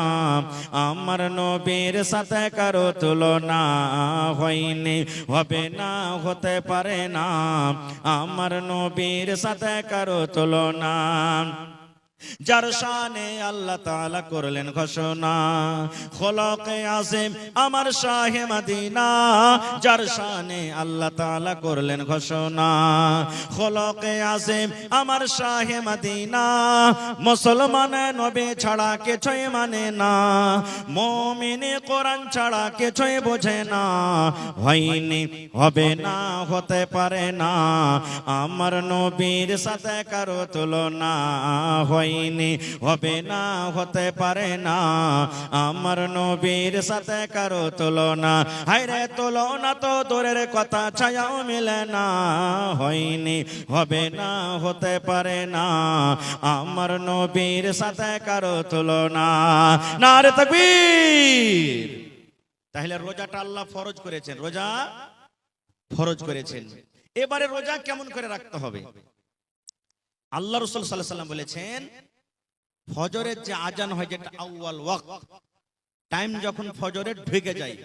Speaker 2: আমার নবীর সাথে কারো তুলনা। হয়নি, হবে না, হতে পারে না, আমার নবীর সাথে কারো তুলনা। যার শানে আল্লাহ তাআলা করলেন ঘোষণা, খোলকে আযীম আমার শাহে মদিনা। যার শানে আল্লাহ তাআলা করলেন ঘোষণা, খোলকে আযীম আমার শাহে মদিনা। মুসলমান নবী ছাড়া কিছুই মানে না, মুমিন কোরআন ছাড়া কিছুই বোঝে না। হয়নি, হবে না, হতে পারে না, আমার নবীর সাথে কারো তুলনা। হয়নি, হবে না, হতে পারে না, আমার নবীর সাথে কারো তুলনা। হায়রে তুলনা তো দূরের কথা, ছায়াও মিলে না। হয়নি, হবে না, হতে পারে না, আমার নবীর সাথে কারো তুলনা। নারে তাকবীর। তাহলে রোজাটা আল্লাহ ফরজ করেছেন, রোজা ফরজ করেছেন। এবারে রোজা কেমন করে রাখতে হবে? আল্লাহ রাসূল সাল্লাল্লাহু আলাইহি ওয়াসাল্লাম বলেছেন, ফজরের যে আজান হয়, যেটা আউয়াল ওয়াক্ত, টাইম যখন ফজরের ঢুকে যায়,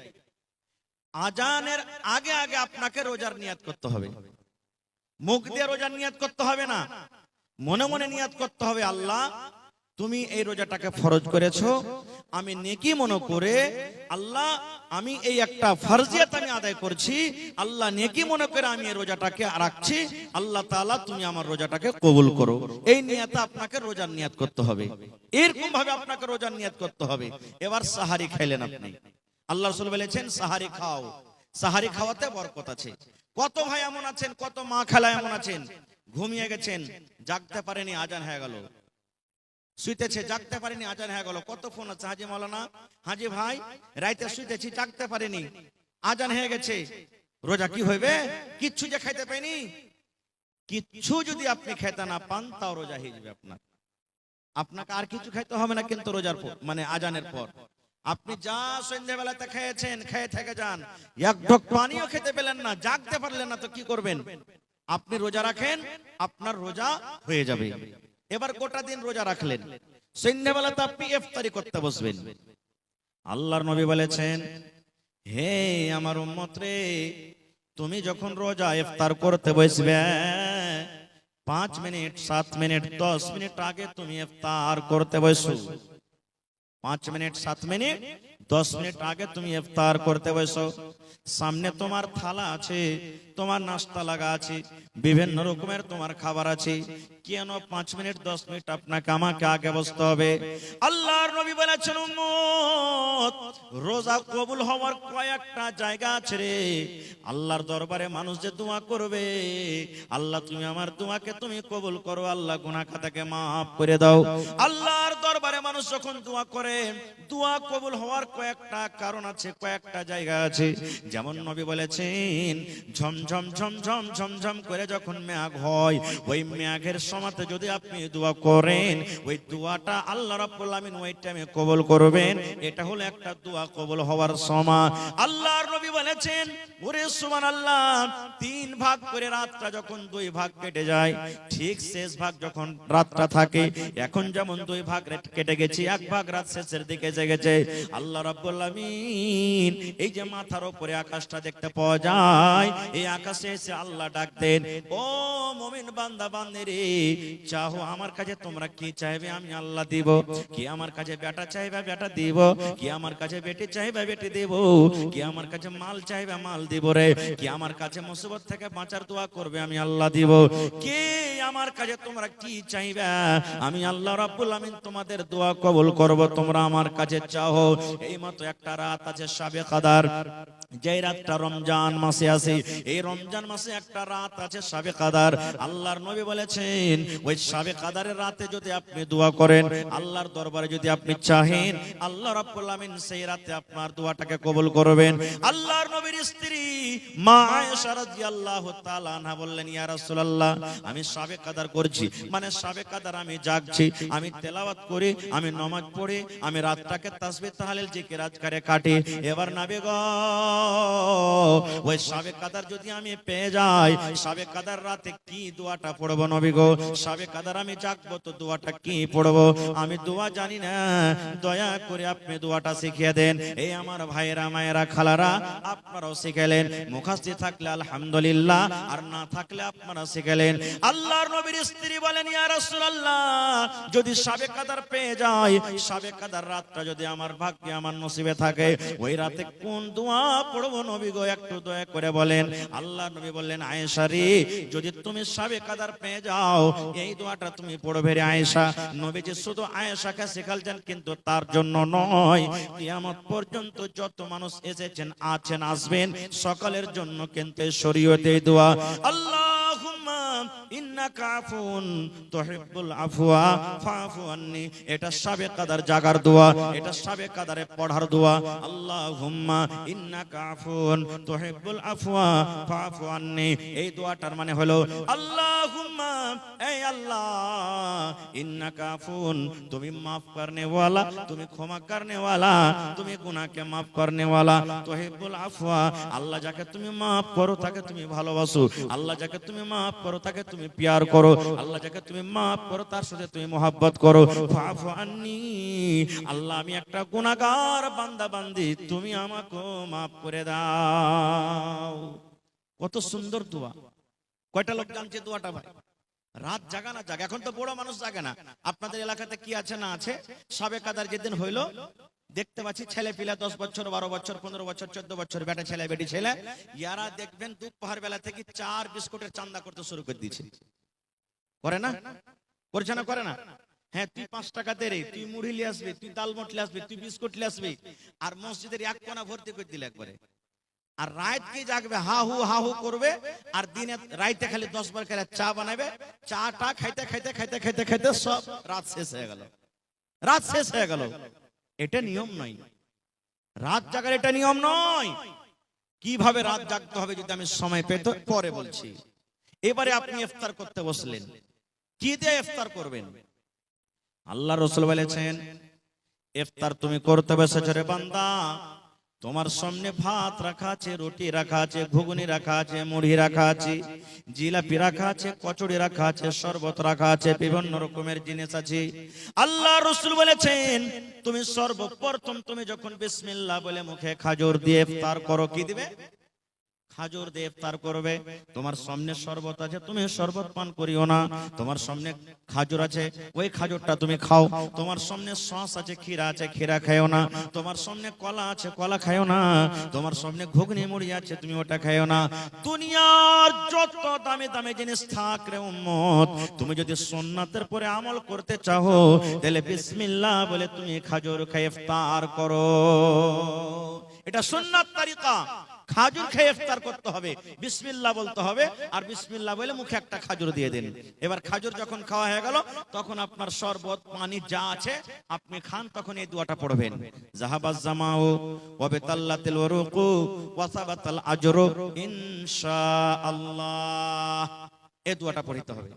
Speaker 2: আজানের আগে আগে আপনাকে রোজার নিয়াত করতে হবে। মুখ দিয়ে রোজার নিয়াত করতে হবে না, মনে মনে নিয়াত করতে হবে, আল্লাহ তুমি এই রোজাটাকে ফরজ করেছো, আমি নেকি মনে করে আল্লাহ আমি এই একটা ফরজিয়াত আমি আদায় করছি, আল্লাহ নেকি মনে করে আমি এই রোজাটাকে রাখছি, আল্লাহ তাআলা তুমি আমার রোজাটাকে কবুল করো। এই নিয়তে আপনাকে রোজার নিয়াত করতে হবে, এরকম ভাবে আপনাকে রোজার নিয়াত করতে হবে। এবার সাহারি খাইলেন আপনি, আল্লাহ রাসূল বলেছেন সাহারি খাও, সাহারি খাওয়াতে বরকত আছে। কত ভাই এমন আছেন, কত মা খালা এমন আছেন, ঘুমিয়ে গেছেন, জাগতে পারেনি, আজান হয়ে গেল, শুইতেছে, জাগতে পারেনি, আজান হয়ে গেল। কত ফোন আছে, হাজি মাওলানা, হাজি ভাই রাইতে শুইতেছি, জাগতে পারেনি, আজান হয়ে গেছে, রোজা কি হইবে? কিচ্ছু যে খাইতে পাইনি, কিচ্ছু যদি আপনি খেতে না পান তাও রোজা হয়ে যাবে আপনার। আপনাকে আর কিছু খাইতে হবে না, কিন্তু রোজার পর মানে আজানের পর আপনি যা সন্ধ্যাবেলাতে খেয়েছেন, খেয়ে থেকে যান, এক ঢোক পানিও খেতে পেলেন না, জাগতে পারলেন না, তো কি করবেন? আপনি রোজা রাখেন, আপনার রোজা হয়ে যাবে। এবার গোটা দিন রোজা রাখলেন, সন্ধ্যাবেলাতে আপনি ইফতারি করতে বসবেন। আল্লাহর নবী বলেছেন, হে আমার উম্মত রে, তুমি যখন রোজা ইফতার করতে বসবে, 5 মিনিট 7 মিনিট 10 মিনিট আগে তুমি ইফতার করতে বসো। 5 মিনিট 7 মিনিট
Speaker 1: 10 মিনিট আগে তুমি ইফতার করতে বসো, সামনে তোমার থালা আছে, তোমার নাস্তা লাগা আছে, বিভিন্ন রকমের তোমার খাবার আছে, কেন 5 মিনিট 10 মিনিট আপনাকে আমাকে আগে বসতে হবে? আল্লাহর নবী বলেছেন, উম্মত, রোজা কবুল হওয়ার কয়েকটা জায়গা আছে রে। আল্লাহর দরবারে মানুষ যে দোয়া করবে, আল্লাহ তুমি আমার দোয়াকে তুমি কবুল করো, আল্লাহ গুনাহ খাতাকে maaf করে দাও। আল্লাহর দরবারে মানুষ যখন দোয়া করে, দোয়া কবুল হওয়ার কয়েকটা কারণ আছে, কয়েকটা জায়গা আছে। যেমন নবী বলেছেন, ঝমঝম ঝমঝম ঝমঝম করে যখন মেঘ হয়, ওই মেঘের সময়তে যদি আপনি দোয়া করেন, ওই দোয়াটা আল্লাহ রাব্বুল আমিন ওই টাইমে কবুল করবেন। এটা হলো একটা দোয়া কবুল হওয়ার সময়। আল্লাহর নবী বলেছেন, ওরে সুবহানাল্লাহ, 3 ভাগ করে রাতটা যখন 2 ভাগ কেটে যায়, ঠিক শেষ ভাগ যখন রাতটা থাকে, এখন যেমন 2 ভাগ কেটে গেছে, 1 ভাগ রাত শেষের দিকে জেগেছে, আল্লাহ রাব্বুল আমিন এই যে মাথার উপরে আকাশটা দেখতে পাওয়া যায়, এই আকাশে এসে আল্লাহ ডাক দেন, ও মুমিন বান্দা বান্দিরে, চাও আমার কাছে তোমরা কি চাইবে আমি আল্লাহ দিব। কি আমার কাছে বেটা চাইবে বেটা দিব, কি আমার কাছে বেটি চাইবে বেটি দেব, কি আমার কাছে মাল চাইবে মাল দিব রে, কি আমার কাছে মুসিবত থেকে বাঁচার দোয়া করবে আমি আল্লাহ দিব। কি আমার কাছে তোমরা কি চাইবে আমি আল্লাহ রাব্বুল আমিন তোমাদের দোয়া কবুল করব, তোমরা আমার কাছে চাও। এই মতো একটা রাত আছে শাবে কদর, যে রাতটা রমজান মাসে আছে, এই রমজান মাসে একটা রাত আছে শাবে কদর। আল্লাহর নবী বলেছেন, ওই শাবে কদরের রাতে যদি আপনি দোয়া করেন, আল্লাহর দরবারে যদি আপনি চাহেন, আল্লাহ রাব্বুল আমিন সেই রাতে আপনার দোয়াটাকে কবুল করবেন। আল্লাহর নবীর স্ত্রী মা আয়েশা রাদিয়াল্লাহু তাআলা আনহা বললেন, ইয়া রাসূলুল্লাহ, আমি শাবে কদর করছি, মানে শাবে কদর আমি জাগছি, আমি তেলাওয়াত করি, আমি নামাজ পড়ি, আমি রাতটাকে তাসবিহ তাহলিল জিকির আজকারে কাটি। এবার নবী গো, ওই শাবে কদর যদি আমি পেয়ে যাই, শাবে কদর রাতে কি দোয়াটা পড়বো নবী গো? শাবে কদর আমি জাগবো তো দোয়াটা কি পড়বো? আমি দোয়া জানি না, দয়া করে আপনি দোয়াটা শিখিয়ে দেন। এই আমার ভাইয়েরা মায়েরা খালারা, আপনারাও শিখালেন, মুখাস্তি থাকলে আলহামদুলিল্লাহ, আর না থাকলে আপনারা শিখালেন। আল্লাহর নবীর স্ত্রী বলেন, ইয়া রাসূলুল্লাহ, যদি শাবে কদর পেয়ে যাই, শাবে কদর রাতটা যদি আমার ভাগ্যে আমার নসিবে থাকে, ওই রাতে কোন দোয়া পড়বো নবী গো? একটু দয়া করে বলেন। আল্লাহর নবী বললেন, আয়েশা রে, যদি তুমি শাবে কদর পেয়ে যাও, এই দোয়াটা তুমি পড়বে রে আয়েশা। নবীজি শুধু আয়েশাকে শিখালছেন, কিন্তু তার জন্য নয়, কিয়ামত পর্যন্ত যত মানুষ এসেছেন, আছেন, আসবেন, সকলের জন্য কিন্তু শরীয়তে দোয়া। আল্লাহুম্মা ইন্নাকা আফুন তুহিব্বুল আফওয়া ফাফু আন্নি, এটা শাবে কদর জাগার দোয়া, এটা শাবে কদরে পড়ার দোয়া। আল্লাহুম্মা ইন্নাকা আফুন তুহিব্বুল আফওয়া ফাফু আন্নি, এই দোয়াটার মানে হলো, আল্লাহুম্মা, এই আল্লাহ, ইন্নাকা আফুন, তুমি maaf করনে वाला, তুমি ক্ষমা করনে वाला, তুমি গুনাহকে maaf করনে वाला, তুহিব্বুল আফওয়া, আল্লাহ যাকে তুমি maaf করো তাকে তুমি ভালোবাসো, আল্লাহ যাকে তুমি maaf করো তাকে তুমি প্যার করো, আল্লাহ যাকে তুমি maaf করো তার সাথে তুমি mohabbat করো। ফাফু আন্নি, আল্লাহ আমি একটা গুনাহগার বান্দা বান্দি, তুমি আমাকে maaf করে দাও। কত সুন্দর দোয়া! কয়টা লোক জানছে দোয়াটা ভাই? রাত জাগা না জাগা, এখন তো বড় মানুষ জাগে না। আপনাদের এলাকাতে কি আছে না আছে, শাবে কদর যেদিন হইলো, দেখতে পাচ্ছি ছেলে পিলা 10 বছর 12 বছর 15 বছর 14 বছর বেটা ছেলে বেটি ছেলে, ইয়ারা দেখবেন দুপুর বেলা থেকে 4 বিস্কুটের চান্দা করতে শুরু করে দিয়েছে। করে না? করছে না? করে না? হ্যাঁ, তুই 5 টাকা দে রে, তুই মুড়ি নিয়ে আসবি, তুই ডাল মট নিয়ে আসবি, তুই বিস্কুট নিয়ে আসবি, আর মসজিদের এক কোণা ভর্তি করে দিলে একবারে। আর রাত কি জাগবে, হাহু করবে, আর দিনে রাইতে খালি 10 বার করে চা বানাবে, চাটা খাইতে খাইতে খাইতে খাইতে খাইতে সব রাত শেষ হয়ে গেল, রাত শেষ হয়ে গেল। এটা নিয়ম নয়, রাত জাগার এটা নিয়ম নয়। কিভাবে রাত জাগতে হবে যদি আমি সময় পেত পরে বলছি। এবারে আপনি ইফতার করতে বসলেন, কি দিয়ে ইফতার করবেন? আল্লাহ রাসূল বলেছেন, ইফতার তুমি করতে বসেছো রে বান্দা, তোমার সামনে ভাত রাখা আছে, রুটি রাখা আছে, ঘুগনি রাখা আছে, মুড়ি রাখা আছে, জিলাপি রাখা আছে, কচুরি রাখা আছে, শরবত রাখা আছে, বিভিন্ন রকমের জিনিস আছে। আল্লাহ রাসূল বলেছেন, তুমি সর্বপ্রথম তুমি যখন বিসমিল্লাহ বলে মুখে খাজুর দিয়ে ইফতার করো, কি দিবে?
Speaker 2: খাজুর দিয়ে ইফতার করবে। তোমার সামনে শরবত আছে, তুমি শরবত পান করিও না। তোমার সামনে খাজুর আছে, ওই খাজুরটা তুমি খাও। তোমার সামনে সস আছে, ক্ষীরা আছে, ক্ষীরা খাইও না। তোমার সামনে কলা আছে, কলা খাইও না। তোমার সামনে ঘুগনি মুড়ি আছে, তুমি ওটা খাইও না। দুনিয়ার যত দামি দামি জিনিস থাক রে উম্মত, তুমি যদি সুন্নাতের পরে আমল করতে চাও, তাহলে বিসমিল্লাহ বলে তুমি খাজুর খেয়ে ইফতার করো। এটা সুন্নাত তরিকা। খাজুর খেয়ে ইফতার করতে হবে, বিসমিল্লাহ বলতে হবে, আর বিসমিল্লাহ বলে মুখে একটা খাজুর দিয়ে দিন। এবার খাজুর যখন খাওয়া হয়ে গেল, তখন আপনার শরবত পানি যা আছে আপনি খান, তখন এই দোয়াটা পড়বেন, জাহাবাজ জামাউ ওয়া বিতাল্লাতিল ওয়ারুকু ওয়া সাবাতাল আজরু ইনশাআল্লাহ। এই দোয়াটা পড়তে হবে।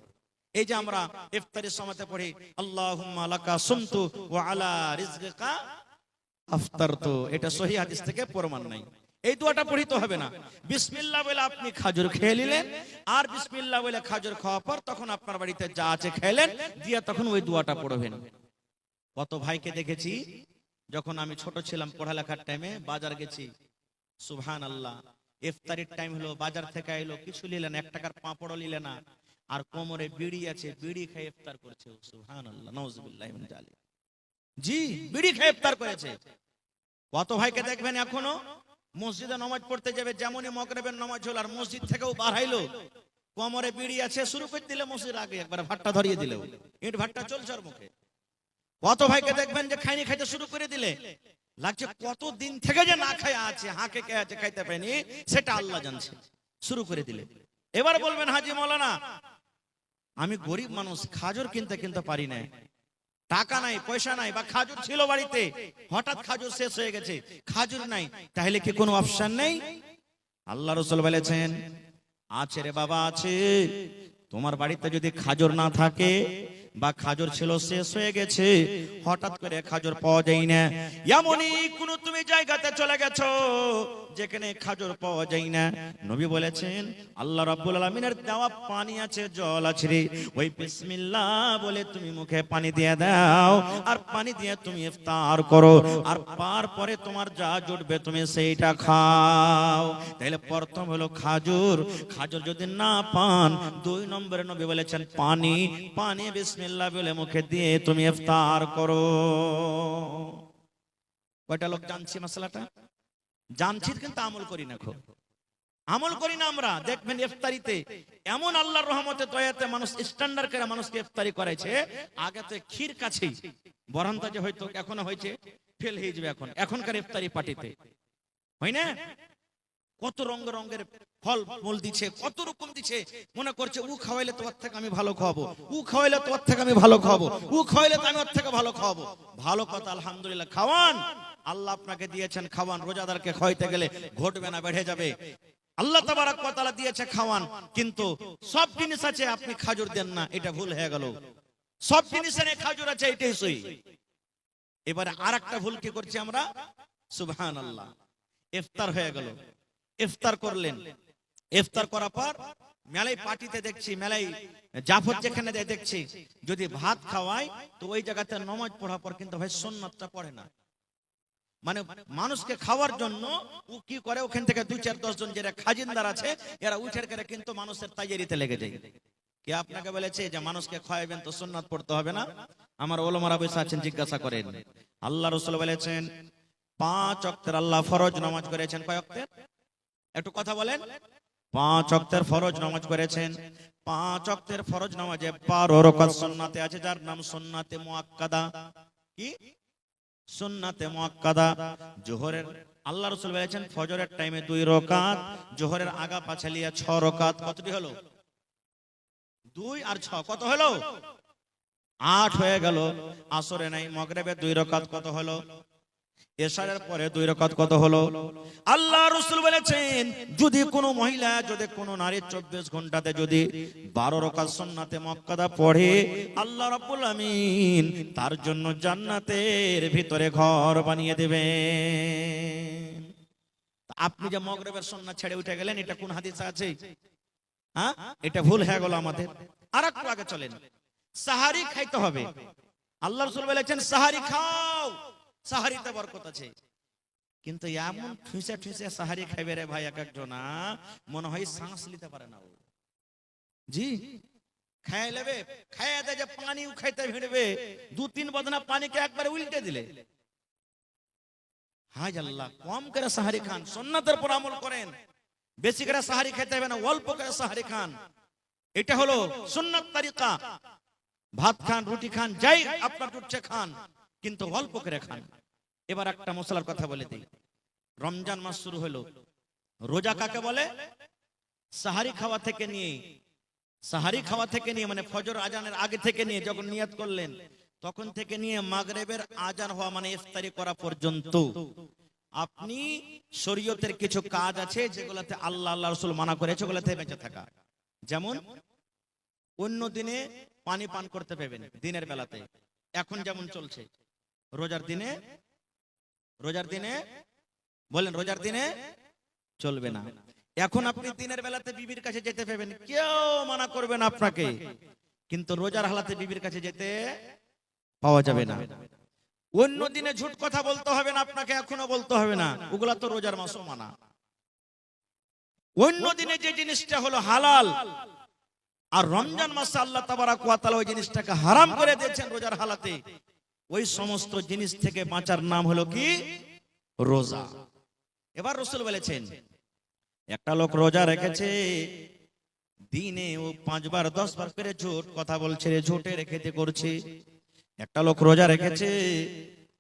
Speaker 2: এই যে আমরা ইফতারের সময়তে পড়ি, আল্লাহুম্মা লাকা সুমতু ওয়া আলা রিজকিকা আফতারতু, এটা সহিহ হাদিস থেকে প্রমাণ নাই। এই দোয়াটা পড়িতে হবে না। বিসমিল্লাহ বলে আপনি খাজুর খেয়ে নিলেন, আর বিসমিল্লাহ বলে খাজুর খাওয়ার পর তখন আপনার বাড়িতে যা আছে খেলেন, দিয়ে তখন ওই দোয়াটা পড়বেন। কত ভাইকে দেখেছি, যখন আমি ছোট ছিলাম পড়ালেখার টাইমে বাজার গেছি, সুবহানাল্লাহ, ইফতারির টাইম হলো, বাজার থেকে আইলো, কিছু নিলেন, 1 টাকার পাঁপড়ও নিলেন না, আর কোমরে বিড়ি আছে, বিড়ি খেয়ে ইফতার করছে। সুবহানাল্লাহ, নাউজুবিল্লাহি মিন যালিক। জি, বিড়ি খেয়ে ইফতার করেছে। কত ভাইকে দেখবেন এখনো মসজিদে নামাজ পড়তে যাবে, যেমনই মাগরিবের নামাজ হলো আর মসজিদ থেকেও বার হইলো, কোমরে বিড়ি আছে, শুরু করে দিলে মসজিদ আগে একবার ভাট্টা ধরিয়ে দিলে, ইট ভাট্টা চলছে ওর মুখে। কত ভাইকে দেখবেন যে খাইনি খাইতে শুরু করে দিলে, লাগছে কত দিন থেকে যে না খায় আছে, হাঁকে কে আছে খাইতে পায়নি, সেটা আল্লাহ জানছে, শুরু করে দিলে। এবার বলবেন হাজি মাওলানা আমি গরিব মানুষ, খাজুর কিনতে পারি না, টাকা নাই, পয়সা নাই, বা খাজুর ছিল বাড়িতে, হঠাৎ খাজুর শেষ হয়ে গেছে, খাজুর নাই, তাহলে কি কোনো অপশন নেই? আল্লাহ রাসূল বলেছেন, আছে রে বাবা, আছে। তোমার বাড়িতে যদি খাজুর না থাকে, বা খাজুর ছিল শেষ হয়ে গেছে, হঠাৎ করে খাজুর পাওয়া যায় না, এমনই কোন তুমি জায়গাতে চলে গেছো যেখানে খাজুর পাওয়া যায় না, নবী বলেছেন আল্লাহ রাব্বুল আলামিনের দেওয়া পানি আছে, জল আছে রে, ওই বিসমিল্লাহ বলে তুমি মুখে পানি দিয়ে দাও, আর পানি দিয়ে তুমি ইফতার করো, আর পরে তোমার যা জুটবে তুমি সেইটা খাও। তাহলে প্রথম হলো খাজুর, খাজুর যদি না পান, 2 নম্বরে নবী বলেছেন পানি, পানি বিসমিল্লাহ বলে মুখে দিয়ে তুমি ইফতার করো। কয়টা লোক জানছি মশলাটা? জানছি, কিন্তু আমল করি না, খুব আমল করি না আমরা। দেখবেন ইফতারিতে এমন আল্লাহর রহমতে দয়াতে মানুষ স্ট্যান্ডার্ড করে মানুষকে ইফতারি করাইছে। আগে তো ক্ষীর কাছেই, বরন্ত যে হয়তো এখনো হয়েছে, ফেল হয়ে যাবে এখনকার ইফতারি পার্টিতে, হয় না? কত রঙের ফল মূল দিচ্ছে, কত রকম দিচ্ছে, মনে করছে ও খাওয়াইলে তোমার থেকে আমি ভালো খাওয়াবো, ও খাওয়াইলে তোমার থেকে আমি ভালো খাওয়াবো, ও খাওয়াইলে তো আমি ওর থেকে ভালো খাওয়াবো। ভালো কথা, আলহামদুলিল্লাহ, খাওয়ান, আল্লাহ আপনাকে দিয়েছেন, খাওয়ান। রোজাদারকে খাওয়াইতে গেলে ঘটবে না, বেড়ে যাবে। আল্লাহ তাবারক ওয়া তাআলা দিয়েছে, খাওয়ান। কিন্তু সব জিনিস আছে, আপনি খাজুর দেন না, এটা ভুল হয়ে গেল। সব জিনিসের খাজুর আছে, এটাই সহি। এবারে আরেকটা ভুল কি করছি আমরা, সুবহানাল্লাহ, ইফতার হয়ে গেল, ইফতার করলেন, ইফতার করার পর মেলাই পার্টিতে দেখছি, মেলাই জাফর যেখানে দেখছি, যদি ভাত খাওয়ায় তো ওই জায়গাতে নামাজ পড়ার পর কিন্তু ভাই সুন্নাতটা পড়ে না। মানে মানুষকে খাওয়ার জন্য ও কি করে, ওখান থেকে 2-4-10 জন যারা খাজিনদার আছে, এরা উঠের করে কিন্তু মানুষের তাইয়ারিতে লেগে যায়। কে আপনাকে বলেছে যে মানুষকে খাওয়াবেন তো সুন্নাত পড়তে হবে না? আমার ওলামারা বসে আছেন, জিজ্ঞাসা করেন। আল্লাহ রাসূল বলেছেন 5 ওয়াক্তের আল্লাহ ফরজ নামাজ করেছেন। কয় ওয়াক্তের? একটু কথা বলেন। 5 ওয়াক্তের ফরজ নামাজ করেছেন। 5 ওয়াক্তের ফরজ নামাজে 12 রাকাত সুন্নাতে আছে, যার নাম সুন্নাতে মুআক্কাদা। কি সুন্নাতে মুআক্কাদা? জোহরের আল্লাহ রাসূল বলেছেন ফজরের টাইমে 2 রাকাত, জোহরের আগা পাছালিয়া 6 রাকাত। কতটি হলো? 2 আর 6 কত হলো? 8 হয়ে গেল। আসরে নাই, মাগরিবে 2 রাকাত, কত হলো? এশারের পরে 2 রাকাত, কত হলো? আল্লাহ রাসূল বলেছেন যদি কোনো মহিলা, যদি কোনো নারী 24 ঘন্টাতে যদি 12 রাকাত সুন্নাতে মুআক্কাদা পড়ে, আল্লাহ রাব্বুল আমিন তার জন্য জান্নাতের ভিতরে ঘর বানিয়ে দেবেন। আপনি যে মাগরিবের সুন্নাত ছেড়ে উঠে গেলেন, এটা কোন হাদিসে আছে? হ্যাঁ, এটা ভুল হয়ে গেল আমাদের। আরেকটু আগে চলেন। সাহারি খাইতে হবে। আল্লাহ রাসূল বলেছেন সাহারি খাও, সাহারিতে বরকত আছে।
Speaker 1: কিন্তু এমন ঠুসে ঠুসে সাহারি খাইবে রে ভাই এক একজনা, মনে হয় শ্বাস নিতে পারে না ও। জি খাই লেবে, খাইয়া দেয় যে পানিও খাইতে ভিড়বে, 2-3 বদনা পানিকে একবারে উল্টে দিলে। হায় আল্লাহ, কম করে সাহারি খান, সুন্নাতের উপর আমল করেন। বেশি করে সাহারি খেতে হবে না, অল্প করে সাহারি খান। এটা হলো সুন্নাত তরিকা। ভাত খান, রুটি খান, যাই আপনার উঠছে খান, কিন্তু অল্প করে খান। এবার একটা মশলার কথা বলে দিই। রমজান মাস শুরু হলো, রোজা কাকে বলে? সাহারি খাওয়া থেকে নিয়ে মানে ফজর আজানের আগে থেকে নিয়ে যখন নিয়াত করলেন তখন থেকে নিয়ে মাগরিবের আজান হওয়া মানে ইফতারি করা পর্যন্ত আপনি শরীয়তের কিছু কাজ আছে যেগুলোতে আল্লাহ রাসূল মানা করেছে, ওগুলোতে বেঁচে থাকা। যেমন অন্য দিনে পানি পান করতে পাবেন দিনের বেলাতে, এখন যেমন চলছে। রোজার দিনে বলেন, রোজার দিনে চলবে না। এখন আপনি দিনের বেলাতে বিবির কাছে যেতে পাবেন, কেউ মানা করবে না আপনাকে, কিন্তু রোজার হালাতে বিবির কাছে যেতে পাওয়া যাবে না। অন্য দিনে ঝুট কথা বলতে হবে না আপনাকে, এখনো বলতে হবে না, ওগুলা তো রোজার মাসও মানা। অন্য দিনে যে জিনিসটা হলো হালাল, আর রমজান মাসে আল্লাহ তাবারাক ওয়া তাআলা ওই জিনিসটাকে হারাম করে দিয়েছেন রোজার হালাতে, ওই সমস্ত জিনিস থেকে বাঁচার নাম হলো কি? রোজা। এবার রাসূল বলেছেন, একটা লোক রোজা রেখেছে, দিনে ও 5 বার 10 বার করে ঝুট কথা বলছে, ঝুটের খেতে করছে। একটা লোক রোজা রেখেছে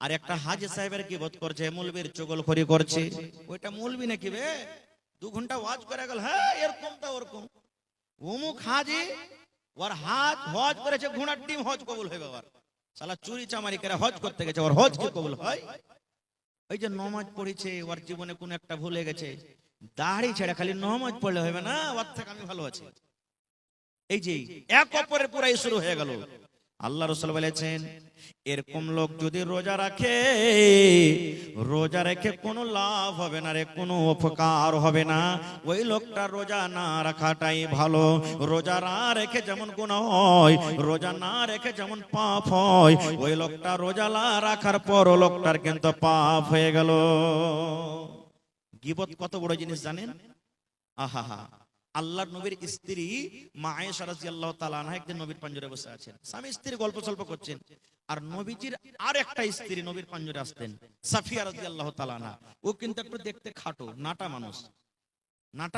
Speaker 1: আর একটা হাজী সাহেবের গীবত করছে, মৌলবীর চুগলখড়ি করছে। ওইটা মৌলবী নাকি বে, 2 ঘন্টা ওয়াজ করে গেল, হ্যাঁ এরকম তা ওরকম। অমুক হাজী ওর হজ করেছে, ঘোড়ার ডিম হজ কবুল হয়ে গেল। শালা চুরি চামারি করে হজ করতে গেছে, ওর হজ কি কবুল হয়? ওই যে নামাজ পড়েছে, ওর জীবনে কোন একটা ভুলে গেছে, দাড়ি ছেড়ে খালি নামাজ পড়লে হবে না, ওর থেকে আমি ভালো আছি। এই যে এক অপরের পুরাই শুরু হয়ে গেল। আল্লাহ রাসূল বলেছেন, এরকম লোক যদি রোজা রাখে, রোজা রেখে কোনো লাভ হবে না রে, কোনো উপকার হবে না। ওই লোকটা রোজা না রাখাটাই ভালো। রোজা না রেখে যেমন গুনাহ হয়, রোজা না রেখে যেমন পাপ হয়, ওই লোকটা রোজা না রাখার পর ও লোকটার কিন্তু পাপ হয়ে গেল। গীবত কত বড় জিনিস জানেন? আহা, আল্লাহর নবীর স্ত্রী মা আয়েশা রাদিয়াল্লাহু তাআলা আনহা একদিন নবীর পাঞ্জরে বসে আছেন, স্বামী স্ত্রী গল্প সল্প করছেন, আর নবীজির আর একটা স্ত্রী নবীর পাঞ্জরে আসতেন, সাফিয়া রাদিয়াল্লাহু তাআলা আনহা। ও কিন্তু একটু দেখতে খাটো, নাটা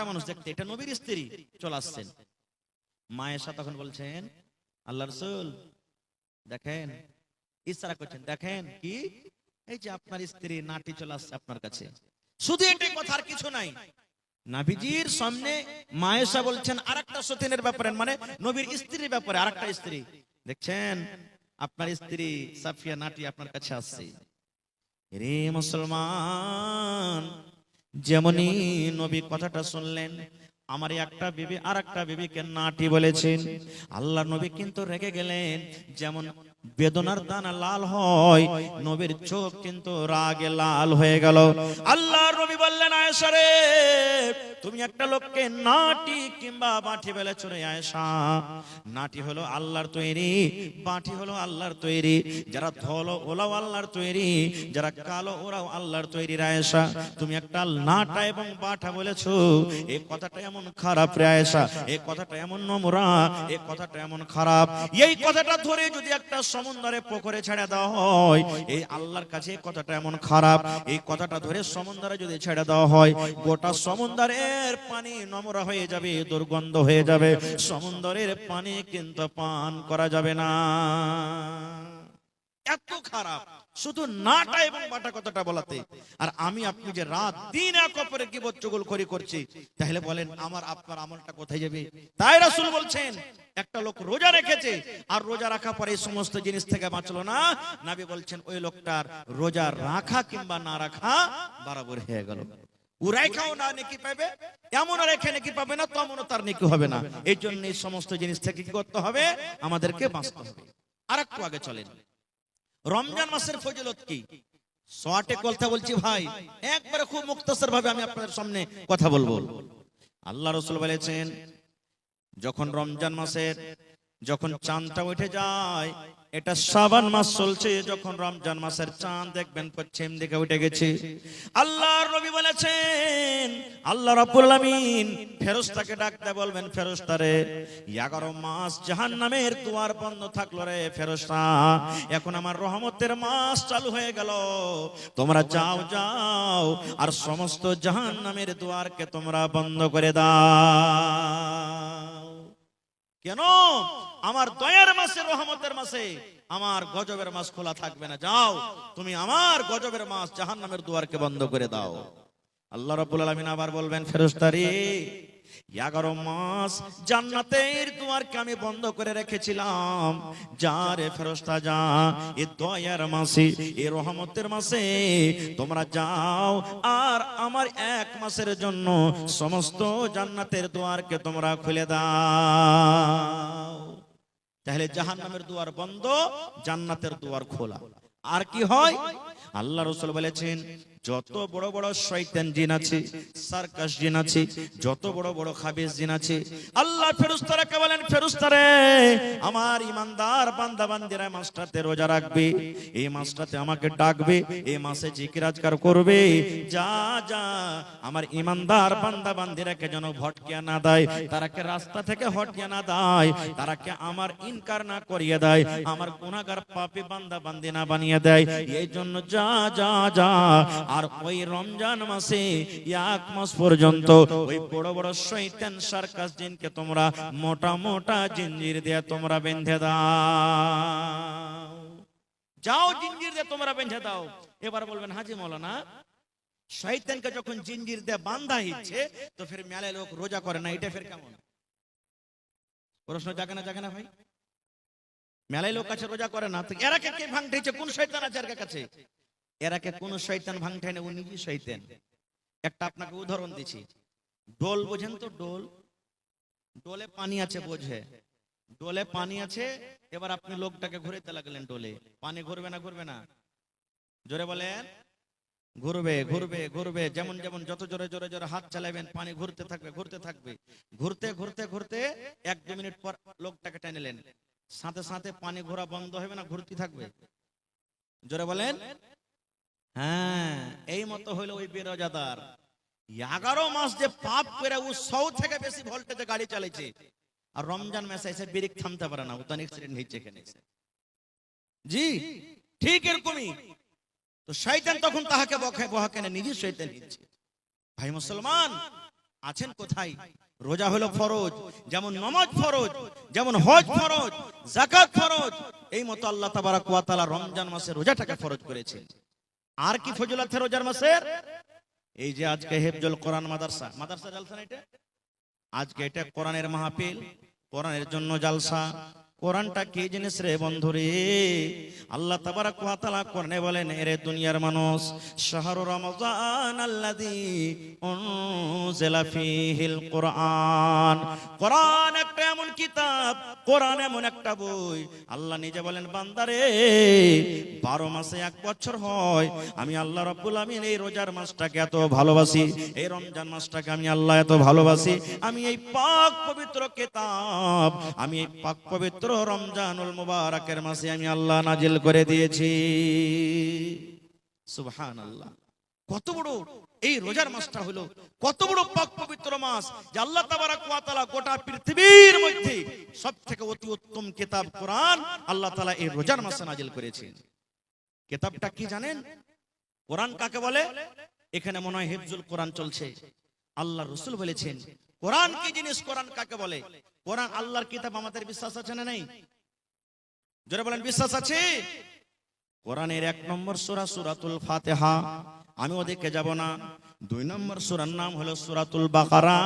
Speaker 1: মানুষ দেখতে, এটা নবীর স্ত্রী চলে আসছেন। মা আয়েশা তখন বলছেন, আল্লাহর রাসূল দেখেন, ইশারা করছেন, দেখেন কি, এই যে আপনার স্ত্রী নাটি চলে আসছে আপনার কাছে। শুধু এটাই কথা, আর কিছু নাই। নবীজির সামনে মা আয়েশা বলছেন আরেকটা সতীনের ব্যাপারে, মানে নবীর স্ত্রীর ব্যাপারে, আরেকটা স্ত্রী, দেখছেন আপনার স্ত্রী সাফিয়া নাটি আপনার কাছে আসছে। রে মুসলমান, যেমনই নবী কথাটা শুনলেন, আমার একটা বিবি আর একটা বিবিকে নাটি বলেছেন, আল্লাহ নবী কিন্তু রেগে গেলেন। যেমন বেদনার দানা লাল হয়, নবীর চোখ কিন্তু রাগে লাল হয়ে গেল। আল্লাহর নবী বললেন, আয়েশা রে, তুমি একটা লোককে নাটি কিংবা বাঁটি বলেছো রে আয়েশা। নাটি হলো আল্লাহর তৈরি, বাঁটি হলো আল্লাহর তৈরি। যারা ধলো ওরাও আল্লাহর তৈরি, যারা কালো ওরাও আল্লাহর তৈরি। আয়েশা, তুমি একটা নাটা এবং বাঁটা বলেছো, এই কথাটা এমন খারাপ রে আয়েশা, এই কথাটা এমন নোংরা, এই কথাটা এমন খারাপ। এই কথাটা ধরে যদি একটা সমুদ্রে পুকুরে ছেড়ে দেওয়া হয়, এই আল্লাহর কাছে কথাটা এমন খারাপ। এই কথাটা ধরে সমুদ্রে যদি ছেড়ে দেওয়া হয়, গোটা সমুদ্রের পানি নোংরা হয়ে যাবে, দুর্গন্ধ হয়ে যাবে, সমুদ্রের পানি কিন্তু পান করা যাবে না। এত খারাপ শুধু নাটা এবং বাটা কথাটা বলাতে। আর আমি আপনি যে রাত দিন এক অপরের গীবত চুগলখড়ি করছি, তাহলে বলেন আমার আপনার আমলটা কোথায় যাবে? তাই রাসূল বলছেন, একটা লোক রোজা রেখেছে আর রোজা রাখা পরে এই সমস্ত জিনিস থেকে বাঁচলো না, নবী বলছেন ওই লোকটার রোজা রাখা কিংবা না রাখা বরাবর হয়ে গেল। উরাইখাও না নেকি পাবে, এমন রেখে নেকি পাবে না, তেমনও তার নেকি হবে না। এই জন্য এই সমস্ত জিনিস থেকে কি করতে হবে? আমাদেরকে বাঁচতে হবে। আর একটু আগে চলেন, রমজান মাসের ফজিলত কি? শর্টে কথা বলছি ভাই, একবারে খুব মুক্তাসর ভাবে আমি আপনাদের সামনে কথা বলবো। আল্লাহ রাসূল বলেছেন, যখন রমজান মাসের যখন চাঁদটা উঠে যায়, এটা শাবান মাস চলছে, যখন রমজান মাসের চাঁদ দেখবেন পশ্চিম দিকে উঠে গেছে, আল্লাহর নবী বলেছেন আল্লাহ রাব্বুল আলামিন ফেরেশতাকে ডাকতে বলবেন, ফেরেশতারে 11 মাস জাহান্নামের দুয়ার বন্ধ থাকলো রে ফেরেশতা, এখন আমার রহমতের মাস চালু হয়ে গেল, তোমরা যাও যাও আর সমস্ত জাহান্নামের দুয়ারকে তোমরা বন্ধ করে দাও। কেন? আমার দয়ার মাসে, রহমতের মাসে আমার গজবের মাস খোলা থাকবে না, যাও তুমি আমার গজবের মাস জাহান্নামের দুয়ারকে বন্ধ করে দাও। আল্লাহ রাব্বুল আলামিন আবার বলবেন, ফেরেশতারে 11 মাস জান্নাতের দুয়ারকে আমি বন্ধ করে রেখেছিলাম, যা রে ফেরেশতা যা, এই দয়ার মাসে, এই রহমতের মাসে তোমরা যাও আর আমার 1 মাসের জন্য সমস্ত জান্নাতের দুয়ারকে তোমরা খুলে দাও। তাহলে জাহান্নামের দুয়ার বন্ধ, জান্নাতের দুয়ার খোলা। আর কি হয়? আল্লাহ রাসূল বলেছেন, যত বড় বড় শয়তান জিন আছে, সার্কাস জিন আছে, যত বড় বড় খাবিস জিন আছে, আল্লাহ ফেরেশতাকে বলেন, ফেরেশতারে আমার ইমানদার বান্দা বান্দিরা মাসটাতে রোজা রাখবে, এই মাসটাতে আমাকে ডাকবে, এই মাসে জিকির আজকার করবে, যা যা আমার ইমানদার বান্দা বান্দিরাকে যেন ভটকিয়া না দেয়, তারাকে রাস্তা থেকে হটিয়ে না দেয়, তারাকে আমার ইনকার না করিয়ে দেয়, আমার গুনাহগার পাপী বান্দা বান্দি না বানিয়ে দেয়, এই জন্য যা যা যা। আর ওই রমজান মাসে 1 মাস পর্যন্ত ওই বড় বড় শয়তান সার্কাস জিনকে তোমরা মোটা মোটা জিঞ্জির দিয়ে তোমরা বেঁধে দাও, যাও জিঞ্জির দিয়ে তোমরা বেঁধে দাও। এবার বলবেন, হাজি মাওলানা শয়তানকে যখন জিঞ্জির দিয়ে বাঁধা হচ্ছে, তো ফির মেলায় লোক রোজা করে না, এটা ফির কেমন? প্রশ্ন জাগে না ভাই? মেলায় লোক আছে রোজা করে না, তো এরাকে কে ভাঙতেছে? কোন শয়তান আছে এর কাছে? এরাকে কোন শয়তান ভাঙতে না, ও নিজে শয়তান। একটা আপনাকে উদাহরণ দিচ্ছি, ডোল বোঝেন তো? ডোল, ডোলে পানি আছে, বোঝে? ডোলে পানি আছে, এবার আপনি লোকটাকে ঘুরাইতে লাগলেন ডোলে, পানি ঘুরবে না? ঘুরবে না? জোরে বলেন। ঘুরবে ঘুরবে ঘুরবে, যেমন যেমন যত জোরে জোরে জোরে হাত চালাবেন পানি ঘুরতে থাকবে ঘুরতে থাকবে, ঘুরতে ঘুরতে ঘুরতে 1-2 মিনিট পর লোকটাকে টেনেলেন, সাথে সাথে পানি ঘোরা বন্ধ হবে না, ঘুরতে থাকবে? জোরে বলেন। হ্যাঁ, এই মতো হইলো ওই বেরোজাদার 11 মাস যে পাপ করে ও 100 থেকে বেশি ভোল্টেজে গাড়ি চালাইছে, আর রমজান মাসে এসে ব্রেক থামতে পারে না, ও তো অ্যাক্সিডেন্ট হয়েছে এখানে এসে। জি ঠিক এরকমই। তো শয়তান তখন তাহাকে বহাকে না, নিজে শয়তান হচ্ছে। ভাই মুসলমান আছেন কোথায়? রোজা হলো ফরজ, যেমন নামাজ ফরজ, যেমন হজ ফরজ, যাকাত ফরজ, এই মতো আল্লাহ তাবারাক ওয়া তাআলা রমজান মাসে রোজাটাকে ফরজ করেছেন। আর কি ফজিলত আছে রোজার মাসের? এই যে আজকে হিফজুল কোরআন মাদ্রাসা জালসা, এটা আজকে এটা কোরআনের মাহফিল, কোরআনের জন্য জালসা। কোরআনটা কি জিনিস রে বন্ধুরে? আল্লাহ তাবারাক ওয়া তাআলা কোরআনে বলেন, এরে দুনিয়ার মানুষ, শাহরু রমজান আল্লাযী উনজিলা ফীহিল কোরআন। কোরআন একটা এমন কিতাব, কোরআন এমন একটা বই, আল্লাহ নিজে বলেন, বান্দারে 12 মাসে 1 বছর হয়, আমি আল্লাহ রাব্বুল আমিন এই রোজার মাসটাকে এত ভালোবাসি, এই রমজান মাসটাকে আমি আল্লাহ এত ভালোবাসি, আমি এই পাক পবিত্র কিতাব, আমি এই পাক পবিত্র রমজানুল মুবারাকের মাসে আমি আল্লাহ নাজিল করে দিয়েছি। সুবহানাল্লাহ। কত বড় এই রোজার মাসটা হলো, কত বড় পাক পবিত্র মাস, যে আল্লাহ তাবারাক ওয়া তাআলা গোটা পৃথিবীর মধ্যে সবথেকে অতি উত্তম কিতাব কোরআন আল্লাহ তাআলা এই রোজার মাসে নাজিল করেছেন। কিতাবটা কি জানেন? কোরআন কাকে বলে? এখানে মনে হয় হিফজুল কোরআন চলছে। আল্লাহ রাসূল বলেছেন কোরআন কি জিনিস, কোরআন কাকে বলে? কোরআন আল্লাহর কিতাব, আমাদের বিশ্বাস আছে না নেই? জোরে বলেন, বিশ্বাস আছে? কোরআনের 1 নম্বর সূরা সূরাতুল ফাতিহা, আমি ওদিকে যাব না। 2 নম্বর সূরার নাম হলো সূরাতুল বাকারা।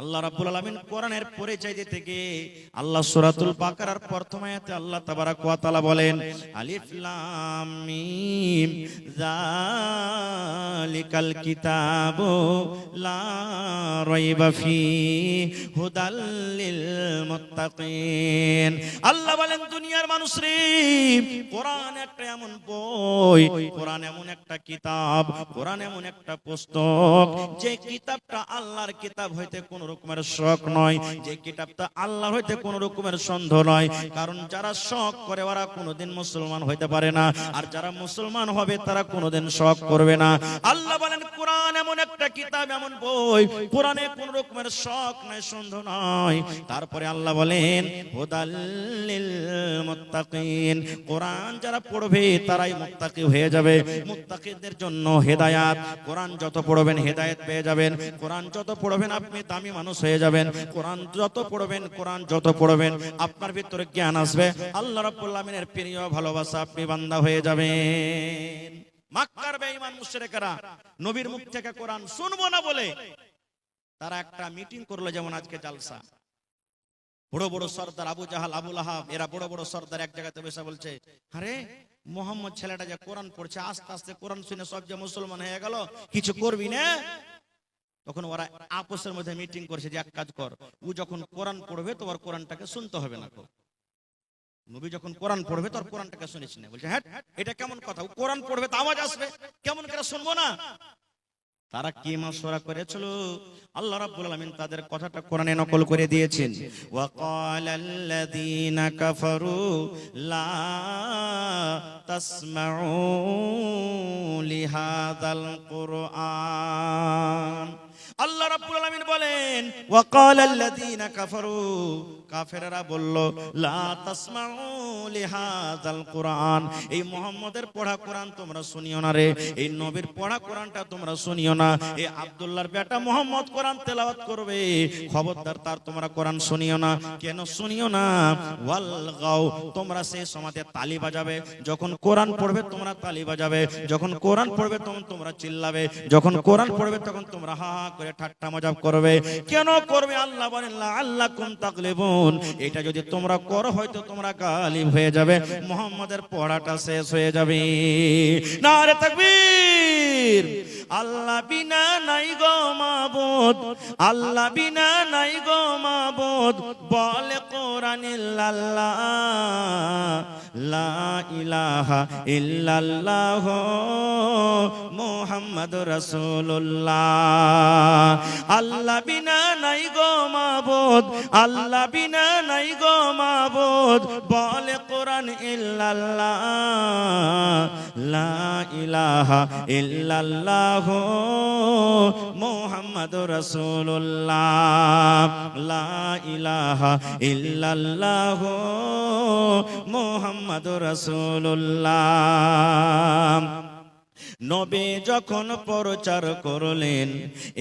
Speaker 1: আল্লাহ রাব্বুল আলামিন কোরআনের পরিচয় দিতে গিয়ে আল্লাহ সূরাতুল বাকারার প্রথম আয়াতে আল্লাহ তাবারাক ওয়া তাআলা বলেন, আলিফ লাম মিম যালিকাল কিতাবু লা রাইবা ফীহি হুদাল লিল মুত্তাকিন। আল্লাহ বলেন, দুনিয়ার মানুষ রে, কোরআন একটা এমন বই, কোরআন এমন একটা কিতাব, কোরআন এমন একটা পুস্তক, যে কিতাবটা আল্লাহর কিতাব হইতে কোন রকমের শখ নয়, যে কিতাবটা আল্লাহর হইতে কোন রকমের সন্দেহ নয়। কারণ যারা শখ করে ওরা কোনোদিন মুসলমান হইতে পারে না, আর যারা মুসলমান হবে তারা কোনোদিন শখ করবে না। আল্লাহ বলেন কোরআন এমন একটা কিতাব, এমন বই, কোরআনে কোন রকমের শখ নাই, সন্দেহ নাই। তারপরে আল্লাহ বলেন হুদাল লিল মুত্তাকিন, কোরআন যারা পড়বে তারাই মুত্তাকি হয়ে যাবে। মুত্তাকিদের জন্য হেদায়াত, কোরআন যত পড়বেন হেদায়েত পেয়ে যাবেন। কোরআন যত পড়বেন আপনি দামি মানুষ হয়ে যাবেন। কোরআন যত পড়বেন, কোরআন যত পড়বেন আপনার ভিতরে জ্ঞান আসবে। আল্লাহ রাব্বুল আমিনের প্রিয় ভালোবাসা আপনি বান্দা হয়ে যাবেন। মক্কার বেঈমান মুশরিকরা নবীর মুখ থেকে কোরআন শুনবো না বলে তারা একটা মিটিং করলো, যেমন আজকে জালসা। বড় বড় সর্দার আবু জাহাল, আবু লাহাব, এরা বড় বড় সর্দার এক জায়গাতে বসে বলছে, আরে মোহাম্মদ ছেলেটা যে কোরআন পড়ছে, আস্তে আস্তে কোরআন শুনে সব যে মুসলমান হয়ে গেল, কিছু করবি না? তখন ওরা আপসের মধ্যে মিটিং করছে যে এক কাজ কর, ও যখন কোরআন পড়বে তোমার কোরআনটাকে শুনতে হবে না। নবী যখন কোরআন পড়বে তোর কোরআনটাকে শুনিস না। বলছে হ্যাঁ, এটা কেমন কথা? ও কোরআন পড়বে তো আওয়াজ আসবে, কেমন করে শুনবো না? তারা কি মাশওয়ারা করেছিল, আল্লাহ রাব্বুল আলামিন তাদের কথাটা কোরআনে নকল করে দিয়েছেন। ওয়া ক্বালাল্লাযীনা কাফারু লা তাসমাউ লিহাযাল কুরআন। আল্লাহ রাব্বুল আলামিন বলেন ওয়া ক্বালাল্লাযীনা কাফারু, কাফেররা বলল লা তাসমাউ লিহাযাল কুরআন, এই মুহাম্মাদের পড়া কোরআন তোমরা শুনিও না রে, এই নবীর পড়া কোরআনটা তোমরা শুনিও না। এই আব্দুল্লাহর বেটা মুহাম্মদ কোরআন তেলাওয়াত করবে, খবরদার তার তোমরা কোরআন শুনিও না। কেন শুনিও না? ওয়াল গাও, তোমরা সেই সমাজে তালি বাজাবে, যখন কোরআন পড়বে তোমরা তালি বাজাবে, যখন কোরআন পড়বে তখন তোমরা চিল্লাবে, যখন কোরআন পড়বে তখন তোমরা হা হা করে ঠাট্টা মজাক করবে। কেন করবে? আল্লাহ বলেন লাআল্লাকুম তাগলিবুন, এটা যদি তোমরা করো হয়তো তোমরা গালিব হয়ে যাবে, মুহাম্মাদের পড়াটা শেষ হয়ে যাবে। নারে তাকবীর। আল্লাহ বিনা নাই গো মাবুদ, আল্লাহ বিনা নাই গো মাবুদ, বলে কোরআন ইল্লাল্লাহ, লা ইলাহা ইল্লাল্লাহ মুহাম্মাদুর রাসূলুল্লাহ। আল্লাহ বিনা নাই গো মাবুদ, আল্লাহ বিনা নাই গো মাবুদ, বলে কোরআন ইল্লাল্লাহ, লা ইলাহা ইল্লাল্লাহ মুহাম্মাদুর রাসূলুল্লাহ, লা ইলাহা ইল্লাল্লাহ মুহাম্মাদুর রাসূলুল্লাহ। নবী যখন প্রচার করলেন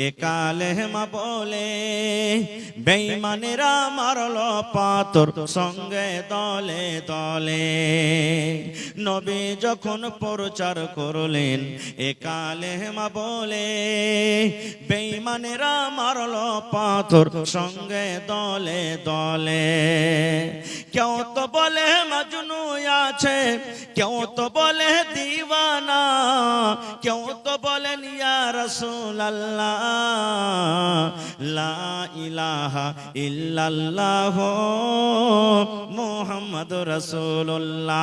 Speaker 1: এ কালেমা বলে, বেঈমানেরা মারল পাথর সঙ্গে দলে দলে। নবী যখন প্রচার করলেন এ কালেমা বলে, বেঈমানেরা মারল পাথর সঙ্গে দলে দলে। কেউ তো বলে মাজনু আছে, কেউ তো বলে দিওয়ানা, কেউ তো বলেন ইয়া রাসূলুল্লাহ, লা ইলাহা ইল্লাল্লাহ মুহাম্মাদুর রাসূলুল্লাহ।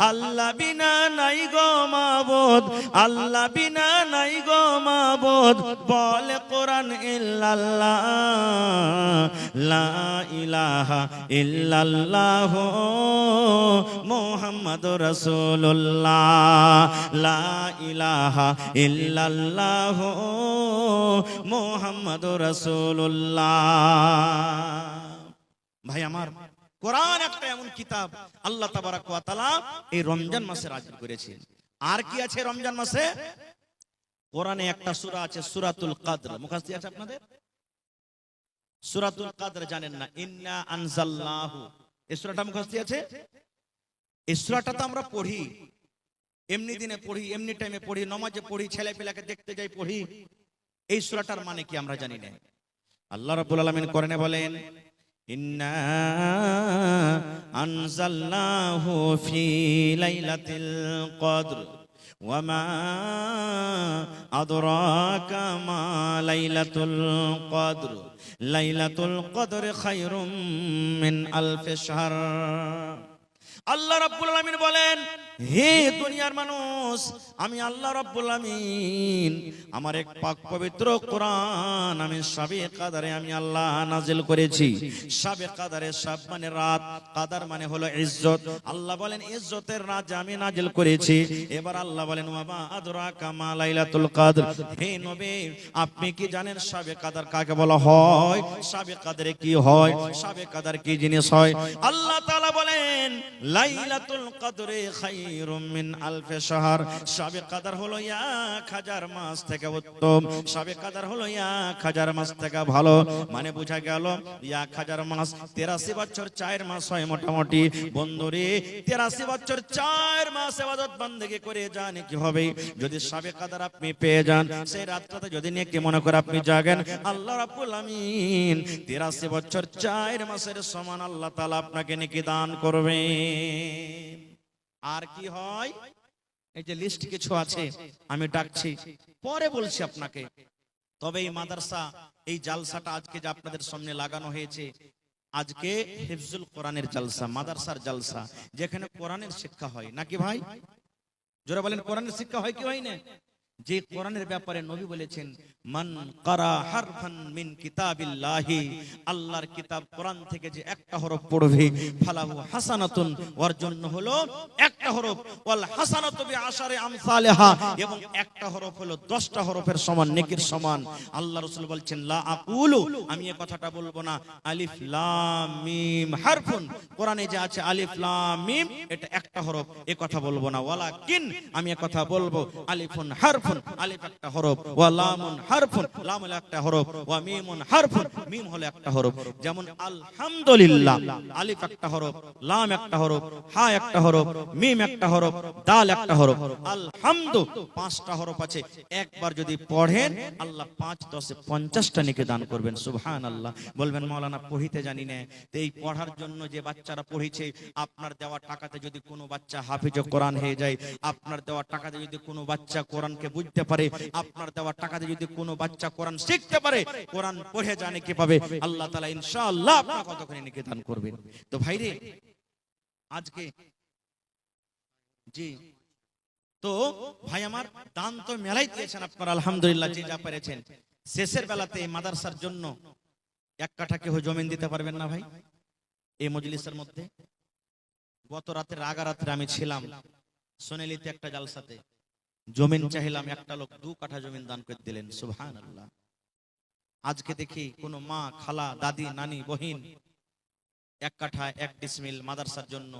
Speaker 1: আল্লাহ বিনা নাই গো মাবুদ, আল্লাহ বিনা নাই গো মাবুদ, বলে কোরআন ইল্লাল্লাহ, লা ইলাহা ইল্লাল্লাহ মুহাম্মাদুর রাসূলুল্লাহ, লা ইলাহা ইল্লাল্লাহ মুহাম্মাদুর রাসূলুল্লাহ। ভাই আমার, কোরআন একটা এমন কিতাব আল্লাহ তাবারাক ওয়া তাআলা এই রমজান মাসে নাযিল করেছেন। আর কি আছে রমজান মাসে? কোরআনে একটা সূরা আছে সূরাতুল কদর, মুখস্থ আছে আপনাদের? সূরাতুল কদর জানেন না? ইন্না আনজালনাহু, এই সূরাটা মুখস্থ আছে? এই সূরাটা তো আমরা পড়ি, এমনি দিনে পড়ি, এমনি টাইমে পড়ি, নামাজে পড়ি, ছেলে পেলাকে দেখতে যাই পড়ি। এই সূরাটার মানে কি আমরা জানি না। আল্লাহ রাব্বুল আলামিন কোরআনে বলেন ইন্না আনজালনাহু ফি লাইলাতিল কদর ওয়া মা আদরাকা মা লাইলাতুল কদর, লাইলাতুল কদর খায়রুম মিন আলফি শাহর। আল্লাহ রাব্বুল আলামিন বলেন, হে দুনিয়ার মানুষ, আমি আল্লাহ রাব্বুল আলামিন আমার এক পাক পবিত্র কোরআন আমি শাবে কাদারে আমি আল্লাহ নাজিল করেছি। শাবে কাদারে, শাব মানে রাত, কাদার মানে হলো ইজ্জত। আল্লাহ বলেন ইজ্জতের রাত আমি নাজিল করেছি। এবার আল্লাহ বলেন ওয়া আদরাকা মা লাইলাতুল কদর, হে নবী আপনি কি জানেন শাবে কাদার কাকে বলা হয়? শাবে কাদারে কি হয়? শাবে কাদার কি জিনিস হয়? আল্লাহ তাআলা বলেন লাইলাতুল কদরে খায়রুম মিন আলফি শাহর, শাবে কদর হলো 1000 মাস থেকে উত্তম, শাবে কদর হলো 1000 মাস থেকে ভালো। মানে বোঝা গেল 1000 মাস 83 বছর 4 মাস হয় মোটামুটি। বন্ধুরে 83 বছর 4 মাস ইবাদত বندگی করে যান কি হবে? যদি শাবে কদর আপনি পেয়ে যান, সেই রাতটাতে যদি নেকি মনে করে আপনি জাগেন, আল্লাহ রাব্বুল আমিন 83 বছর 4 মাসের সমান আল্লাহ তাআলা আপনাকে নেকি দান করবে। আর কি হয়? এই যে লিস্ট কিছু আছে আমি ডাকছি, পরে বলছি আপনাকে। তবে এই মাদ্রাসা, এই জালসাটা আজকে যে আপনাদের সামনে লাগানো হয়েছে, আজকে হিফজুল কোরআনের জালসা, মাদ্রাসার জালসা, যেখানে কোরআনের শিক্ষা হয় নাকি ভাই? যারা বলেন কোরআনের শিক্ষা হয় কি হয় না? যে কোরআনের ব্যাপারে নবী বলেছেন মান কারা হারফান মিন কিতাবিল্লাহি, আল্লাহর কিতাব কোরআন থেকে যে একটা হরফ পড়বে, ফালাহু হাসানাতুন, ওর জন্য হলো একটা হরফ, ওয়াল হাসানাতু বিআশারি আমসালিহা, এবং একটা হরফ হলো 10টা হরফের সমান, নেকির সমান। আল্লাহ রাসূল বলছেন লা আকুলু, আমি এই কথাটা বলবো না আলিফ লাম মিম হারফুন, কোরআনে যে আছে আলিফ লাম মিম এটা একটা হরফ, এই কথা বলবো না। ওয়ালাকিন, আমি এই কথা বলবো আলিফুন হারফ, আলিফ একটা হরফ, ওয়া লামুন হারফুন, লাম হলো একটা হরফ, ওয়া মিমুন হারফুন, মিম হলো একটা হরফ। যেমন আলহামদুলিল্লাহ, আলিফ একটা হরফ, লাম একটা হরফ, হা একটা হরফ, মিম একটা হরফ, দাল একটা হরফ। আলহামদু 5টা হরফ আছে, একবার যদি পড়েন আল্লাহ 5 10 50টা নেকি দান করবেন। সুবহানাল্লাহ। বলবেন মাওলানা পড়িতে জানি না, তো এই পড়ার জন্য যে বাচ্চারা পড়িছে, আপনার দেওয়া টাকাতে যদি কোনো বাচ্চা হাফিজ কোরআন হয়ে যায়, আপনার দেওয়া টাকাতে যদি কোনো বাচ্চা কোরআনকে বুঝতে পারে, আপনার দেওয়া টাকাতে যদি কোনো বাচ্চা কোরআন শিখতে পারে, কোরআন পড়ে জানে কি পাবে, আল্লাহ তাআলা ইনশাআল্লাহ আপনাকে কতখানি নেকি দান করবেন। তো ভাইরে আজকে জি, তো ভাই আমার দান তো মেলাই দিয়েছেন আপনারা আলহামদুলিল্লাহ, যে যা পেরেছেন। শেষের বেলাতে এই মাদ্রাসার জন্য 1 কাঠা কেউ জমিন দিতে পারবেন না ভাই এই মজলিসের মধ্যে? গত রাতে রাগারাত্রে আমি ছিলাম সোনালিতে একটা জালসাতে, জমিন চাইলাম, একটা লোক 2 কাঠা জমিন দান করে দিলেন। সুবহানাল্লাহ। আজকে দেখি কোন মা, খালা, দাদি, নানি, বহিন 1 কাঠা 1 ডিসমিল মাদ্রাসার জন্য,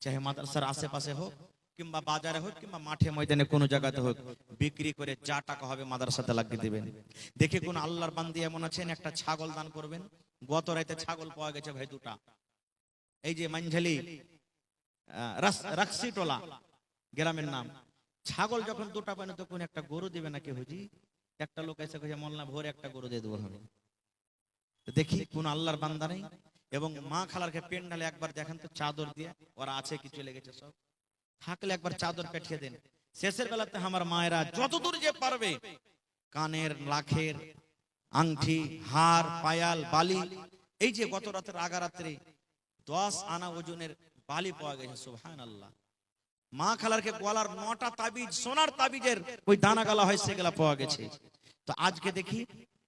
Speaker 1: চাহে মাদ্রাসার আশেপাশে হোক কিংবা বাজারে হোক কিংবা মাঠে ময়দানে কোনো জায়গাতে হোক, বিক্রি করে যা টাকা হবে মাদ্রাসাতে লাগিয়ে দিবেন। দেখি কোন আল্লাহর বান্দি এমন আছেন একটা ছাগল দান করবেন। গত রাতে ছাগল পাওয়া গেছে ভাই 2টা, এই যে মানঝালি রাকসিটোলা গ্রামের নাম। ছাগল যখন 2টা পায় না, তখন একটা গরু দিবে নাকি হুজি? একটা লোক এসে কইছে মোল্লা ভোরে একটা গরু দিয়ে দেবো হবে। দেখি কোন আল্লাহর বান্দা নেই। এবং মা খালারকে পেন্ডালে একবার দেখেন তো চাদর দিয়ে, ওরা আছে কি চলে গেছে সব, থাকলে একবার চাদর পেঠিয়ে দেন। শেষের বেলাতে আমার মায়েরা যতদূর যে পারবে কানের, লাখের, আংটি, হার, পায়াল, বালি, এই যে গত রাতের আগারাত্রে 10 আনা ওজনের বালি পাওয়া গেছে। সুবহানাল্লাহ। মা খালারকে গলার 9টা তাবিজ, সোনার তাবিজের ওই দানা গালা হয়, সেগুলা পাওয়া গেছে। তো আজকে দেখি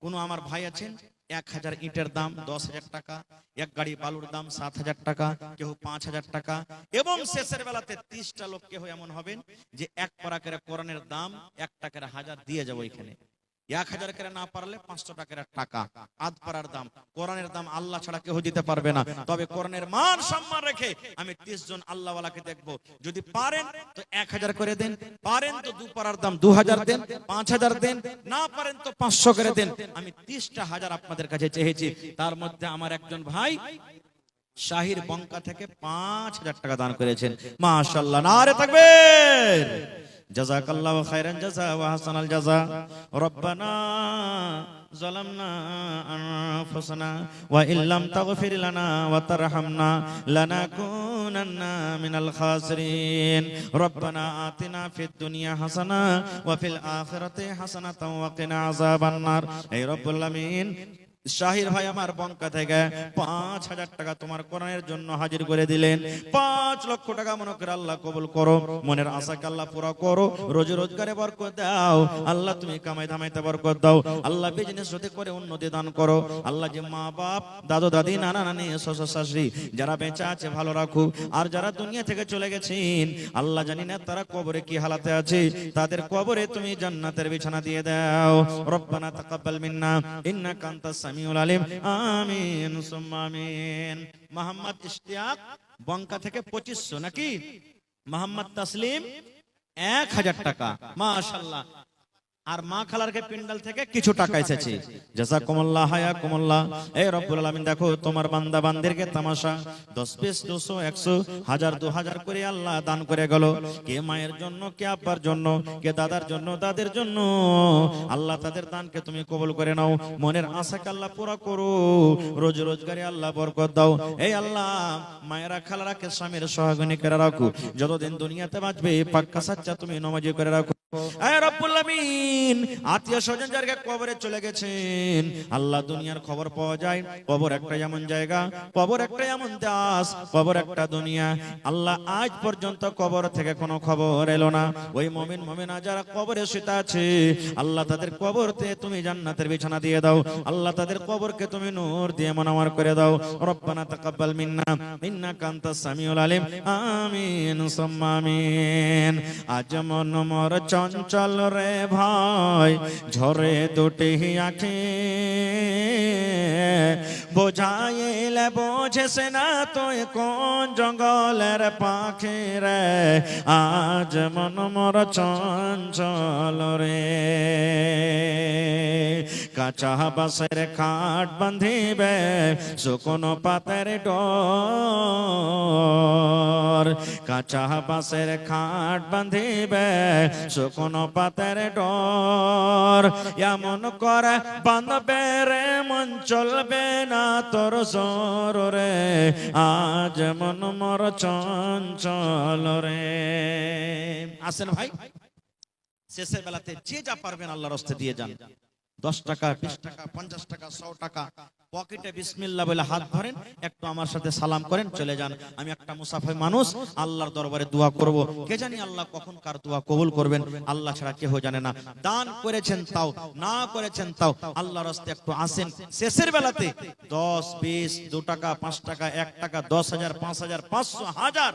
Speaker 1: কোন আমার ভাই আছেন 1000 ইটের দাম 10,000 টাকা, 1 গাড়ি বালুর দাম 7,000 টাকা, কেউ 5,000 টাকা। এবং শেষের বেলাতে 30টা লোক কেউ এমন হবেন যে 1 পারা করে কোরআনের দাম 1 টাকার 1000 দিয়ে যাবো এখানে। 1000 করে না পারলে 500 টাকার টাকা আধ পারার দাম। কোরআনের দাম আল্লাহ ছাড়া কেউ দিতে পারবে না। তবে কোরআনের মান সম্মান রেখে আমি 30 জন আল্লাহওয়ালাকে দেখবো, যদি পারেন তো 1000 করে দেন, পারেন তো 2 পারার দাম 2000 দেন, 5000 দেন, না পারেন তো 500 করে দেন। আমি 30টা হাজার আপনাদের কাছে চেয়েছি। তার মধ্যে আমার একজন ভাই শাহির বঙ্কা থেকে 5000 টাকা দান করেছেন। মাশাআল্লাহ, নারে তাকবীর। জাযাকাল্লাহু খাইরান জাযা ওয়া হাসানাল জাযা। রব্বানা যালামনা আনফুসানা ওয়া ইল্লাম তাগফির লানা ওয়া তারহামনা লানাকুনান্না মিনাল খাসিরিন। রব্বানা আতিনা ফিদ দুনিয়া হাসানা ওয়া ফিল আখিরাতি হাসানাতাও ওয়া কিনা আযাবান নার। হে রব্বুল আমিন, শাহির ভাই আমার বঙ্কা থেকে 5,000 টাকা তোমার কোরআনের জন্য হাজির করে দিলেন। 5 লক্ষ টাকা মনে করে আল্লাহ কবুল করো, মনের আশাকে আল্লাহ পুরা করো, রোজি রোজগারে বরকত দাও আল্লাহ, তুমি কামাই ধামাইতে বরকত দাও আল্লাহ, বিজনেস হতে করে উন্নতি দান করো আল্লাহ। যে মা বাপ, দাদু দাদি, নানা নানি, শ্বশুর শাশুড়ি যারা বেঁচে আছে ভালো রাখো, আর যারা দুনিয়া থেকে চলে গেছেন আল্লাহ জানি না তারা কবরে কি হালাতে আছে, তাদের কবরে তুমি জান্নাতের বিছানা দিয়ে দাও। রব্বানা তাকাব্বাল মিন্না ইন্নাকা আনতাস সামিউল আলিম, আমিন সুম্মা আমিন। মোহাম্মদ ইশতিয়াক বঙ্কা থেকে 2500 নাকি? মোহাম্মদ তাসলিম 1000 টাকা, মাশাআল্লাহ। আর মা খালারকে পিন্ডাল থেকে কিছু টাকা এসেছে, জাযাকুমুল্লাহ হায়াকুমুল্লাহ। এই রব্বুল আলামিন দেখো তোমার বান্দা বান্দিরকে তামাশা, 10 20 200 100 1000 2000 করে আল্লাহ দান করে গেল। কে মায়ের জন্য, কে আব্বার জন্য, কে দাদার জন্য, দাদের জন্য আল্লাহ তাদের দানকে তুমি কবুল করে নাও, মনের আশাকে আল্লাহ পুরা করো, রোজ রোজগারে আল্লাহ বরকত দাও। এই আল্লাহ মায়েরা খালারাকে স্বামীর সহাগিনী করে রাখো, যতদিন দুনিয়াতে বাঁচবে পাক্কা সাচ্চা তুমি নামাজি করে রাখো। এই রব্বুল আমিন, আত্মীয় স্বজন যারা কবরে চলে গেছেন আল্লাহ, দুনিয়ার খবর পাওয়া যায় কবর একটা এমন জায়গা, কবর একটা এমন দাস, কবর একটা দুনিয়া আল্লাহ। আজ পর্যন্ত কবর থেকে কোনো খবর এলো না। ওই মুমিন মুমিনা যারা কবরে শুতে আছে আল্লাহ, তাদের কবরতে তুমি জান্নাতের বিছানা দিয়ে দাও আল্লাহ, তাদের কবরকে তুমি নূর দিয়ে মনোয়ার করে দাও। রব্বানা তাকাব্বাল মিন্না ইন্নাকা আনতাস সামিউল আলিম, আমিন সুম্মা আমিন। আজ মন মোর চঞ্চল রে ভাই, ঝরে দুটি আঁখি, বোঝাইলে বোঝেছে না তুই কোন জঙ্গলের পাখি রে, আজ মন মোর চঞ্চল রে। কাঁচা বাঁশের খাট বাঁধিবে শুকনো পাতের ডোর, কাঁচা বাঁশের খাট বাঁধিবে শুকনো পাতের ডোর, এমন করে বাঁধবে রে মন চলবে না তোর জোর রে, আজ মন মোর চঞ্চল রে। আসেন ভাই, শেষের বেলাতে যে যা পারবেন আল্লাহর রাস্তে দিয়ে যান। 10 টাকা, 20 টাকা, 50 টাকা, 100 টাকা পকেটে বিসমিল্লাহ বলে হাত ধরেন, একটু আমার সাথে সালাম করেন, চলে যান। আমি একটা মুসাফির মানুষ, আল্লাহর দরবারে দোয়া করব, কে জানি আল্লাহ কখন কার দোয়া কবুল করবেন, আল্লাহ ছাড়া কেউ জানে না। দান করেছেন তাও, না করেছেন তাও, আল্লাহর রাস্তায় একটু আসেন শেষের বেলাতে। 10 20 2 টাকা, 5 টাকা, 1 টাকা, 10,000 5,000 500 1000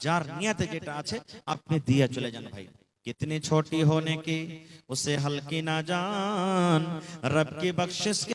Speaker 1: যার নিয়তে যেটা আছে আপনি দিয়ে চলে যান ভাই। कितनी छोटी होने की उसे हल्की ना जान, रब की बख्शिश के